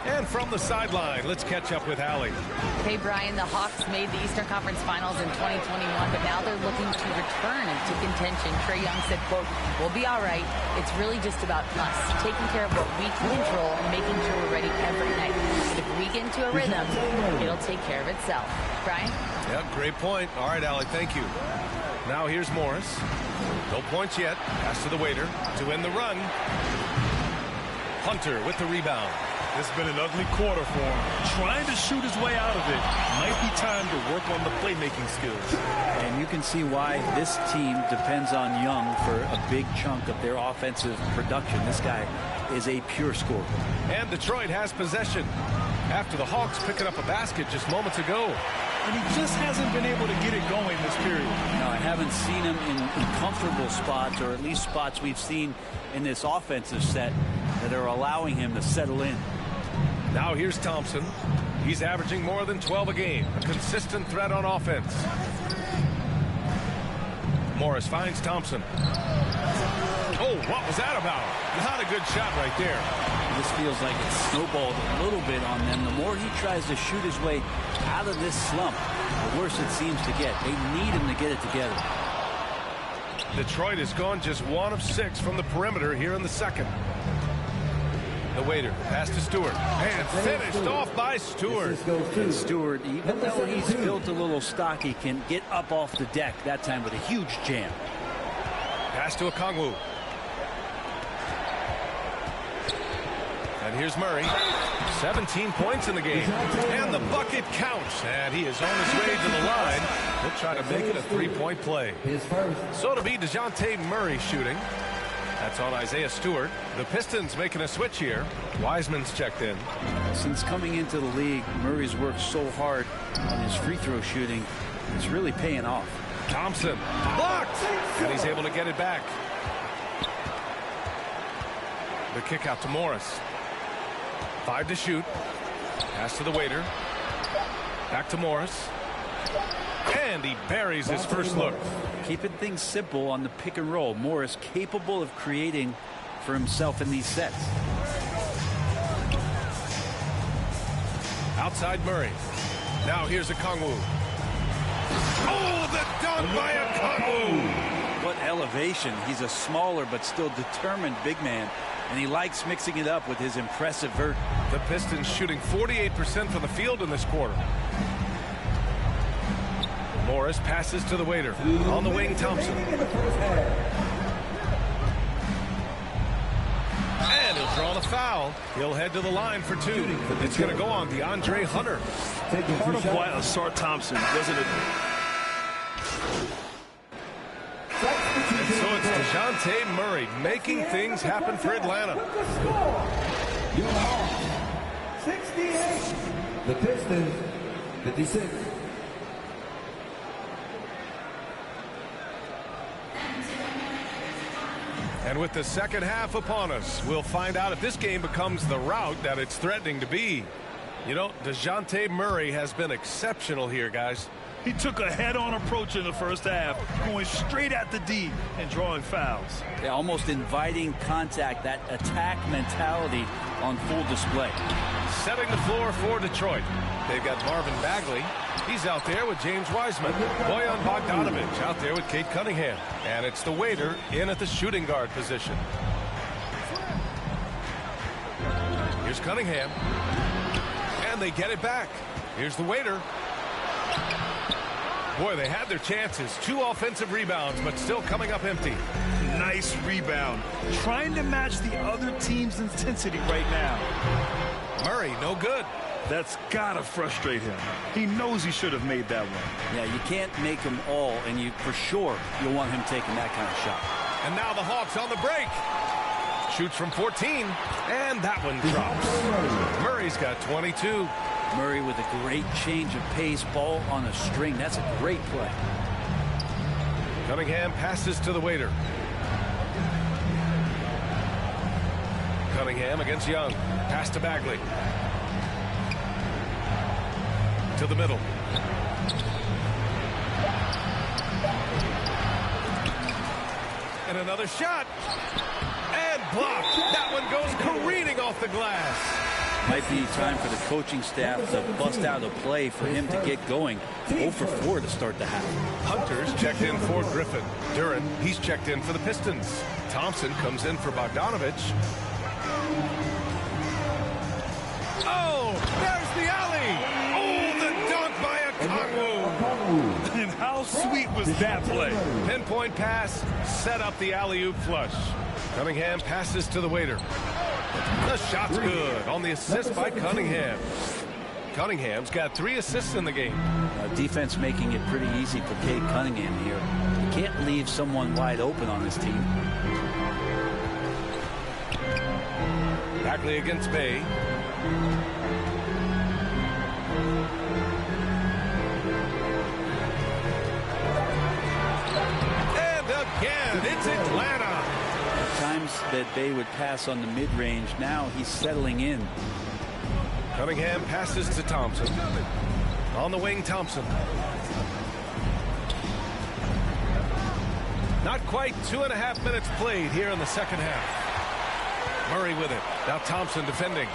And from the sideline, let's catch up with Allie. Hey, Brian, the Hawks made the Eastern Conference Finals in 2021, but now they're looking to return to contention. Trae Young said, quote, "We'll be all right. It's really just about us, taking care of what we can control and making sure we're ready every night. But if we get into a rhythm, it'll take care of itself." Brian? Yep, great point. All right, Allie, thank you. Now here's Morris. No points yet. Pass to the waiter to win the run. Hunter with the rebound. It's been an ugly quarter for him. Trying to shoot his way out of it. Might be time to work on the playmaking skills. And you can see why this team depends on Young for a big chunk of their offensive production. This guy is a pure scorer. And Detroit has possession after the Hawks picking up a basket just moments ago. And he just hasn't been able to get it going this period. No, I haven't seen him in comfortable spots, or at least spots we've seen in this offensive set that are allowing him to settle in. Now here's Thompson. He's averaging more than 12 a game. A consistent threat on offense. Morris finds Thompson. Oh, what was that about? Not a good shot right there. This feels like it's snowballed a little bit on them. The more he tries to shoot his way out of this slump, the worse it seems to get. They need him to get it together. Detroit has gone just 1 of 6 from the perimeter here in the second. The waiter, pass to Stewart, and finished off by Stewart. And Stewart, even though he's built a little stocky, can get up off the deck, that time with a huge jam. Pass to Okongwu. And here's Murray. 17 points in the game. And the bucket counts. And he is on his way to the line. He'll try to make it a three-point play. So it'll be DeJounte Murray shooting. That's on Isaiah Stewart. The Pistons making a switch here. Wiseman's checked in. Since coming into the league, Murray's worked so hard on his free throw shooting. It's really paying off. Thompson blocked, and he's able to get it back. The kick out to Morris. 5 to shoot. Pass to the waiter. Back to Morris. And he buries his first look. Keeping things simple on the pick and roll. Morris capable of creating for himself in these sets. Outside Murray. Now here's Okongwu. Oh, the dunk by Okongwu! What elevation. He's a smaller but still determined big man. And he likes mixing it up with his impressive vert. The Pistons shooting 48% from the field in this quarter. Morris passes to the waiter. On the wing, Thompson. And he'll draw the foul. He'll head to the line for 2. It's going to go on DeAndre Hunter. Part of why Asar Thompson doesn't... And so it's DeJounte Murray making things happen for Atlanta. Your Hawks, 68. The Pistons, 56. And with the second half upon us, we'll find out if this game becomes the rout that it's threatening to be. You know, DeJounte Murray has been exceptional here, guys. He took a head-on approach in the first half, going straight at the D and drawing fouls. Yeah, almost inviting contact, that attack mentality on full display. Setting the floor for Detroit. They've got Marvin Bagley. He's out there with James Wiseman. Bojan Bogdanovic out there with Kate Cunningham. And it's the waiter in at the shooting guard position. Here's Cunningham. And they get it back. Here's the waiter. Boy, they had their chances. 2 offensive rebounds, but still coming up empty. Nice rebound. Trying to match the other team's intensity right now. Murray, no good. That's gotta frustrate him. He knows he should have made that one. Yeah, you can't make them all, and you for sure you'll want him taking that kind of shot. And now the Hawks on the break. Shoots from 14, and that one drops. Murray's got 22. Murray with a great change of pace, ball on a string. That's a great play. Cunningham passes to the waiter. Cunningham against Young. Pass to Bagley. To the middle. And another shot. And blocked. That one goes careening off the glass. Might be time for the coaching staff to bust out a play for him to get going. 0 for 4 to start the half. Hunter's checked in for Griffin. Duran, he's checked in for the Pistons. Thompson comes in for Bogdanovich. Oh, there's the alley. Oh, the dunk by Okongwu. And how sweet was that play? Pinpoint pass, set up the alley-oop flush. Cunningham passes to the waiter. The shot's good on the assist by Cunningham. Cunningham's got 3 assists in the game. Defense making it pretty easy for Cade Cunningham here. You can't leave someone wide open on this team. Bagley against Bay. And again, it's Atlanta. Times that Bay would pass on the mid-range. Now he's settling in. Cunningham passes to Thompson. On the wing, Thompson. Not quite 2.5 minutes played here in the second half. Murray with it. Now Thompson defending.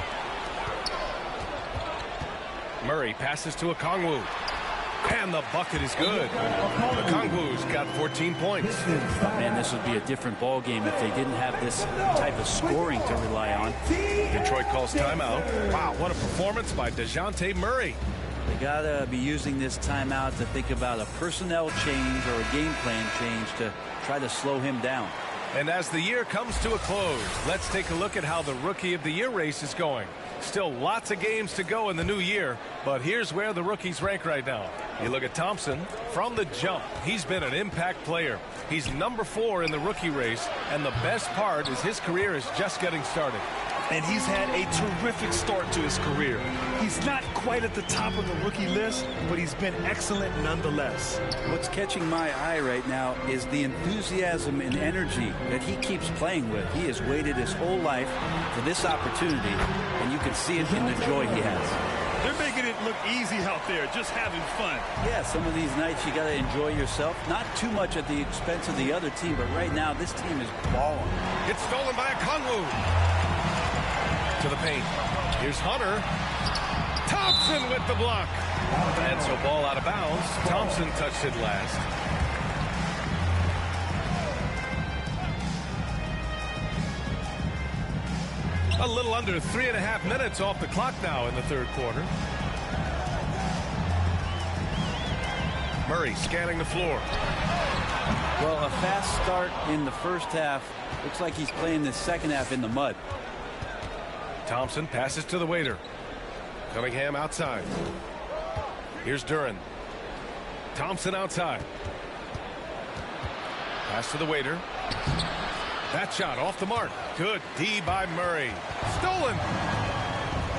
Murray passes to Okongwu. And the bucket is good. Okongwu's got 14 points. Man, this would be a different ball game if they didn't have this type of scoring to rely on. Detroit calls timeout. Wow, what a performance by DeJounte Murray. They gotta be using this timeout to think about a personnel change or a game plan change to try to slow him down. And as the year comes to a close, let's take a look at how the Rookie of the Year race is going. Still lots of games to go in the new year, but here's where the rookies rank right now. You look at Thompson. From the jump, he's been an impact player. He's number 4 in the rookie race, and the best part is his career is just getting started. And he's had a terrific start to his career. He's not quite at the top of the rookie list, but he's been excellent nonetheless. What's catching my eye right now is the enthusiasm and energy that he keeps playing with. He has waited his whole life for this opportunity, and you can see it in the joy he has. They're making it look easy out there, just having fun. Yeah, some of these nights you got to enjoy yourself. Not too much at the expense of the other team, but right now this team is balling. It's stolen by Okongwu. To the paint. Here's Hunter. Thompson with the block. And so ball out of bounds. Thompson touched it last. A little under 3.5 minutes off the clock now in the third quarter. Murray scanning the floor. Well, a fast start in the first half. Looks like he's playing the second half in the mud. Thompson passes to the waiter. Cunningham outside. Here's Duran. Thompson outside. Pass to the waiter. That shot off the mark. Good D by Murray. Stolen.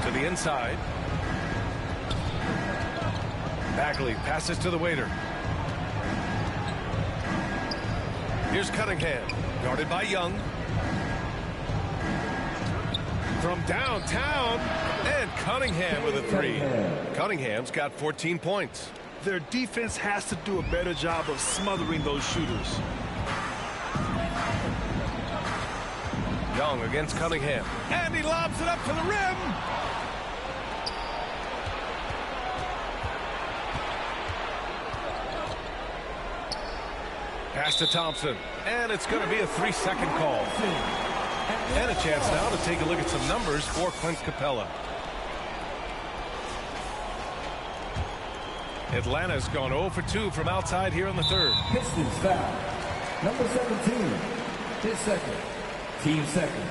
To the inside. Bagley passes to the waiter. Here's Cunningham. Guarded by Young. From downtown, and Cunningham with a 3. Cunningham's got 14 points. Their defense has to do a better job of smothering those shooters. Young against Cunningham, and he lobs it up to the rim. Pass to Thompson, and it's going to be a 3-second call. And a chance now to take a look at some numbers for Clint Capella. Atlanta's gone 0 for 2 from outside here in the third. Pistons foul. Number 17, his second. Team second.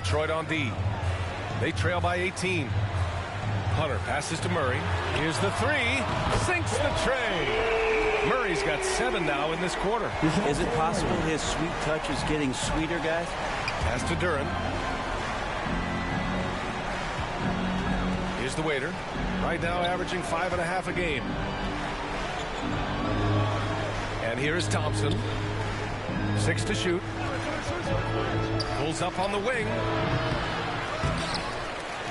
Detroit on D. They trail by 18. Hunter passes to Murray. Here's the three. Sinks the tray. Murray's got 7 now in this quarter. Is it possible his sweet touch is getting sweeter, guys? Pass to Duran. Here's the waiter. Right now averaging 5.5 a game. And here is Thompson. 6 to shoot. Pulls up on the wing.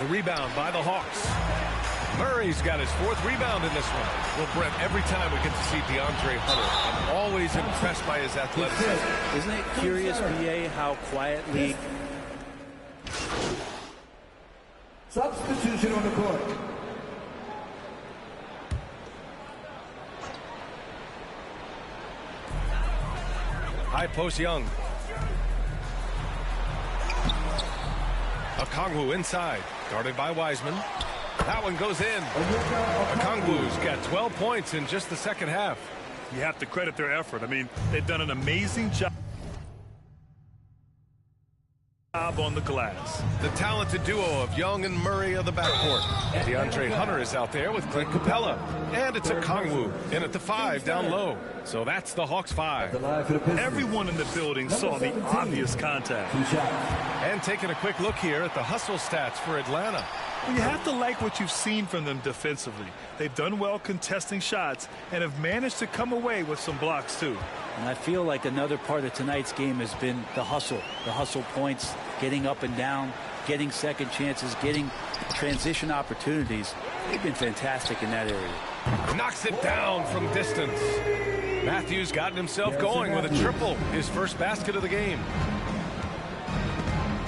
The rebound by the Hawks. Murray's got his 4th rebound in this one. Well, Brent, every time we get to see DeAndre Hunter, I'm always impressed by his athleticism. Isn't it curious, BA, how quietly... Substitution on the court. High post Young. Okongwu inside, guarded by Wiseman. That one goes in. Okongwu's got 12 points in just the second half. You have to credit their effort. I mean, they've done an amazing job on the glass. The talented duo of Young and Murray of the backcourt. DeAndre Hunter is out there with Clint Capella. And it's Okongwu in at the 5 down low. So that's the Hawks 5. Everyone in the building saw the obvious contact. And taking a quick look here at the hustle stats for Atlanta. Well, you have to like what you've seen from them defensively. They've done well contesting shots and have managed to come away with some blocks too. And I feel like another part of tonight's game has been the hustle points, getting up and down, getting second chances, getting transition opportunities. They've been fantastic in that area. Knocks it down from distance. Matthews gotten himself going with a triple, his first basket of the game.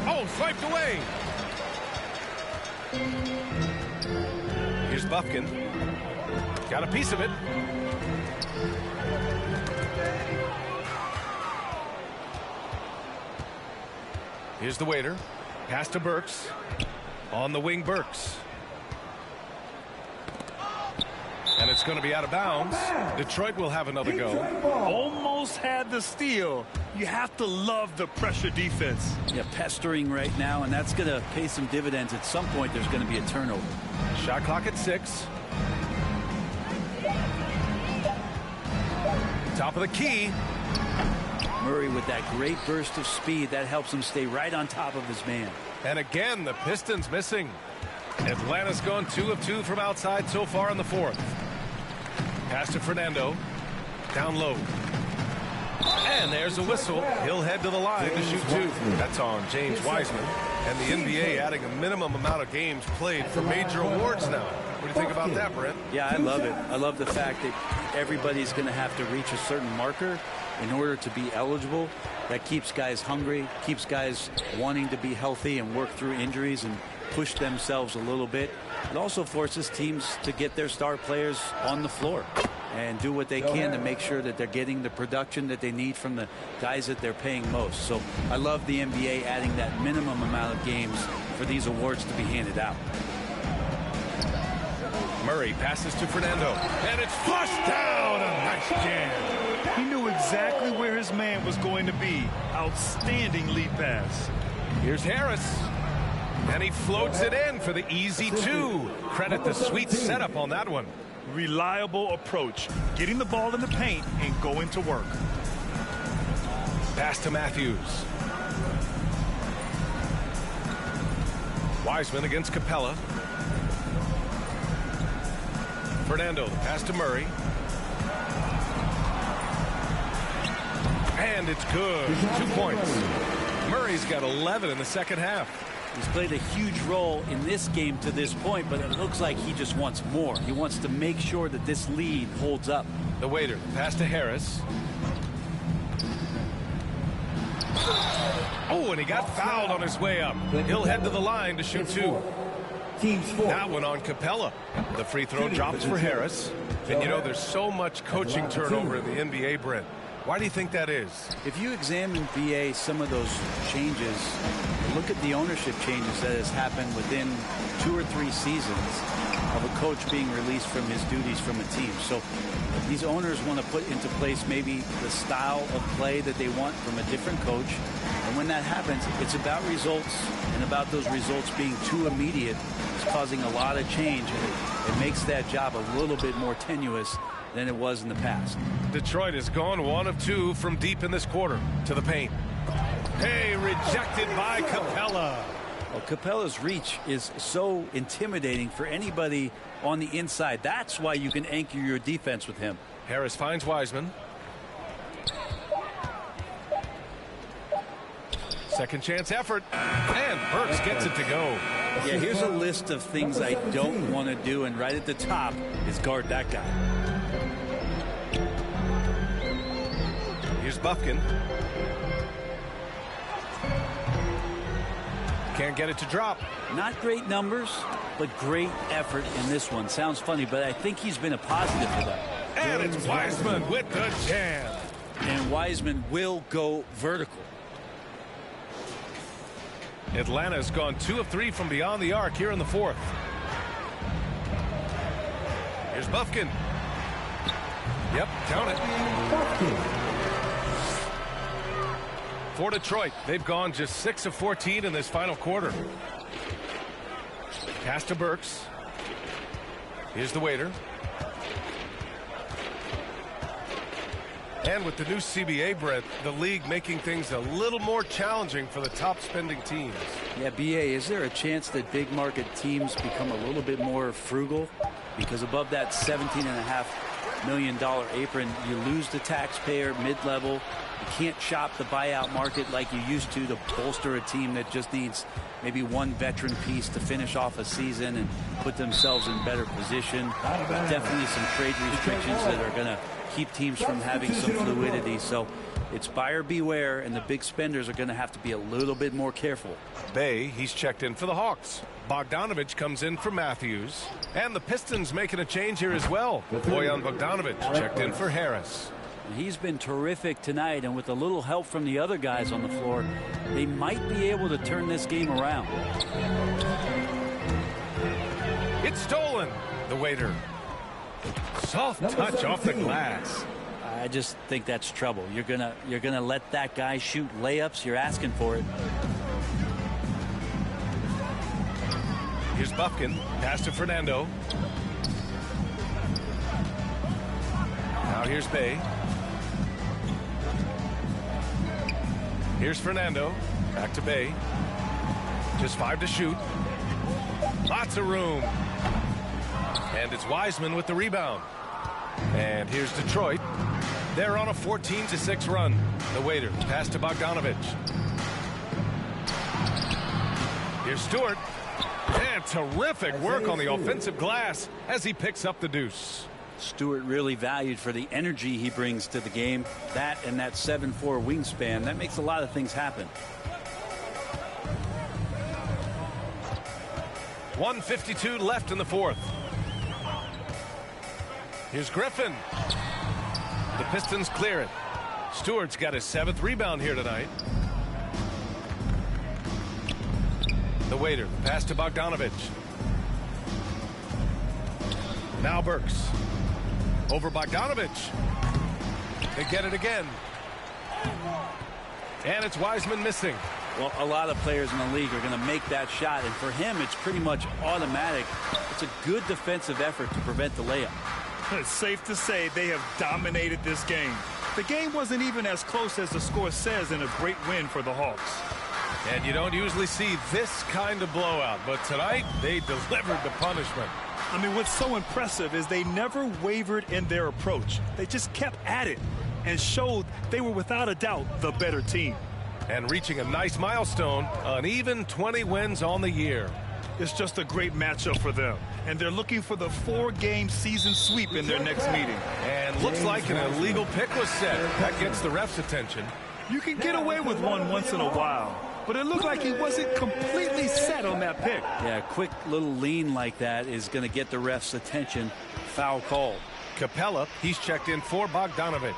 Oh, swiped away. Here's Bufkin. Got a piece of it. Here's the waiter. Pass to Burks. On the wing, Burks. And it's going to be out of bounds. Detroit will have another go. Almost had the steal. You have to love the pressure defense. Yeah, pestering right now, and that's going to pay some dividends. At some point, there's going to be a turnover. Shot clock at 6. Top of the key. Murray with that great burst of speed. That helps him stay right on top of his man. And again, the Pistons missing. Atlanta's gone 2 of 2 from outside so far in the 4th. Pass to Fernando. Down low. And there's a whistle. He'll head to the line to shoot 2. That's on James Wiseman. And the NBA adding a minimum amount of games played for major awards now. What do you think about that, Brent? Yeah, I love it. I love the fact that everybody's going to have to reach a certain marker in order to be eligible. That keeps guys hungry, keeps guys wanting to be healthy and work through injuries and push themselves a little bit. It also forces teams to get their star players on the floor and do what they can to make sure that they're getting the production that they need from the guys that they're paying most. So I love the NBA adding that minimum amount of games for these awards to be handed out. Murray passes to Fernando, and it's flushed down. A nice jam. He knew exactly where his man was going to be. Outstanding lead pass. Here's Harris. And he floats it in for the easy 2. Credit the sweet setup on that one. Reliable approach. Getting the ball in the paint and going to work. Pass to Matthews. Wiseman against Capella. Fernando, the pass to Murray. And it's good. 2 points. Murray's got 11 in the second half. He's played a huge role in this game to this point, but it looks like he just wants more. He wants to make sure that this lead holds up. The waiter, pass to Harris. Oh, and he got fouled on his way up. He'll head to the line to shoot 2. That one on Capella. The free throw drops for Harris. And you know, there's so much coaching turnover in the NBA, Brent. Why do you think that is? If you examine, BA, some of those changes, look at the ownership changes that has happened within 2 or 3 seasons of a coach being released from his duties from a team. So these owners want to put into place maybe the style of play that they want from a different coach. And And when that happens, it's about results, and about those results being too immediate. It's causing a lot of change, and it makes that job a little bit more tenuous than it was in the past. Detroit has gone 1 of 2 from deep in this quarter to the paint. Hey, rejected by Capella. Well, Capella's reach is so intimidating for anybody on the inside. That's why you can anchor your defense with him. Harris finds Wiseman. Second chance effort, and Burks gets it to go. Yeah, here's a list of things I don't want to do, and right at the top is guard that guy. Here's Bufkin. Can't get it to drop. Not great numbers, but great effort in this one. Sounds funny, but I think he's been a positive for them. And it's Wiseman with the jam. And Wiseman will go vertical. Atlanta's gone 2 of 3 from beyond the arc here in the fourth. Here's Bufkin. Yep, count it. For Detroit, they've gone just 6 of 14 in this final quarter. Pass to Burks. Here's the waiter. And with the new CBA, Brett, the league making things a little more challenging for the top spending teams. Yeah, BA, is there a chance that big market teams become a little bit more frugal? Because above that $17.5 million apron, you lose the taxpayer mid-level. You can't shop the buyout market like you used to bolster a team that just needs maybe one veteran piece to finish off a season and put themselves in better position. Definitely some trade restrictions that are going to keep teams from having some fluidity. So it's buyer beware, and the big spenders are going to have to be a little bit more careful. Bay, he's checked in for the Hawks. Bogdanovich comes in for Matthews. And the Pistons making a change here as well. Bojan Bogdanovich checked in for Harris. He's been terrific tonight, and with a little help from the other guys on the floor, they might be able to turn this game around. It's stolen. The waiter. Soft touch off the glass. I just think that's trouble. You're gonna let that guy shoot layups. You're asking for it. Here's Bufkin. Pass to Fernando. Now here's Bay. Here's Fernando. Back to Bay. Just 5 to shoot. Lots of room. And it's Wiseman with the rebound. And here's Detroit. They're on a 14-6 run. The waiter. Pass to Bogdanovich. Here's Stewart. And terrific work on the offensive glass as he picks up the deuce. Stewart really valued for the energy he brings to the game. That and that 7'4" wingspan, that makes a lot of things happen. 1:52 left in the fourth. Here's Griffin. The Pistons clear it. Stewart's got his 7th rebound here tonight. The waiter. Pass to Bogdanovich. Now Burks. Over Bogdanovich. They get it again. And it's Wiseman missing. Well, a lot of players in the league are going to make that shot, and for him, it's pretty much automatic. It's a good defensive effort to prevent the layup. It's safe to say they have dominated this game. The game wasn't even as close as the score says, in a great win for the Hawks. And you don't usually see this kind of blowout, but tonight they delivered the punishment. I mean, what's so impressive is they never wavered in their approach. They just kept at it and showed they were without a doubt the better team. And reaching a nice milestone, an even 20 wins on the year. It's just a great matchup for them. And they're looking for the 4-game season sweep in their next meeting. And looks like an illegal pick was set. That gets the ref's attention. You can get away with one once in a while, but it looked like he wasn't completely set on that pick. Yeah, a quick little lean like that is going to get the ref's attention. Foul call. Capella, he's checked in for Bogdanovich.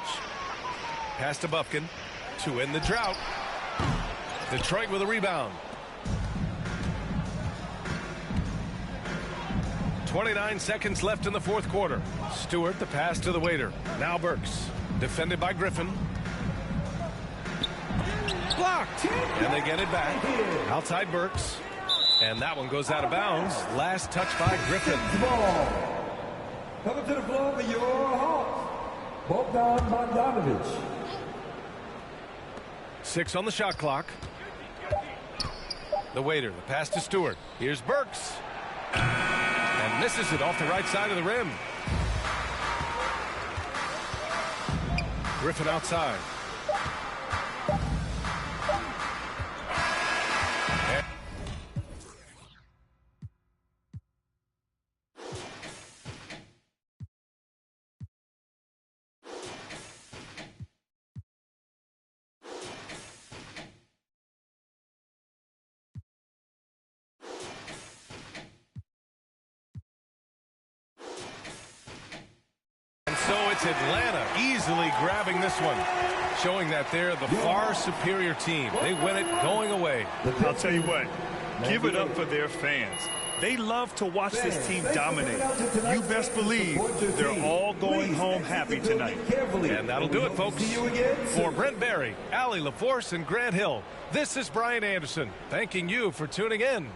Pass to Bufkin to end the drought. Detroit with a rebound. 29 seconds left in the fourth quarter. Stewart, the pass to the waiter. Now Burks. Defended by Griffin. blocked. And they get it back. Outside Burks. And that one goes out of bounds. Last touch by Griffin. Coming to the floor for your Hawks, Bogdanovich. 6 on the shot clock. The waiter, the pass to Stewart. Here's Burks. And misses it off the right side of the rim. Griffin outside. So it's Atlanta easily grabbing this one, showing that they're the far superior team. They win it going away. I'll tell you what, give it up for their fans. They love to watch this team dominate. You best believe they're all going home happy tonight. And that'll do it, folks. For Brent Barry, Allie LaForce, and Grant Hill, this is Brian Anderson, thanking you for tuning in.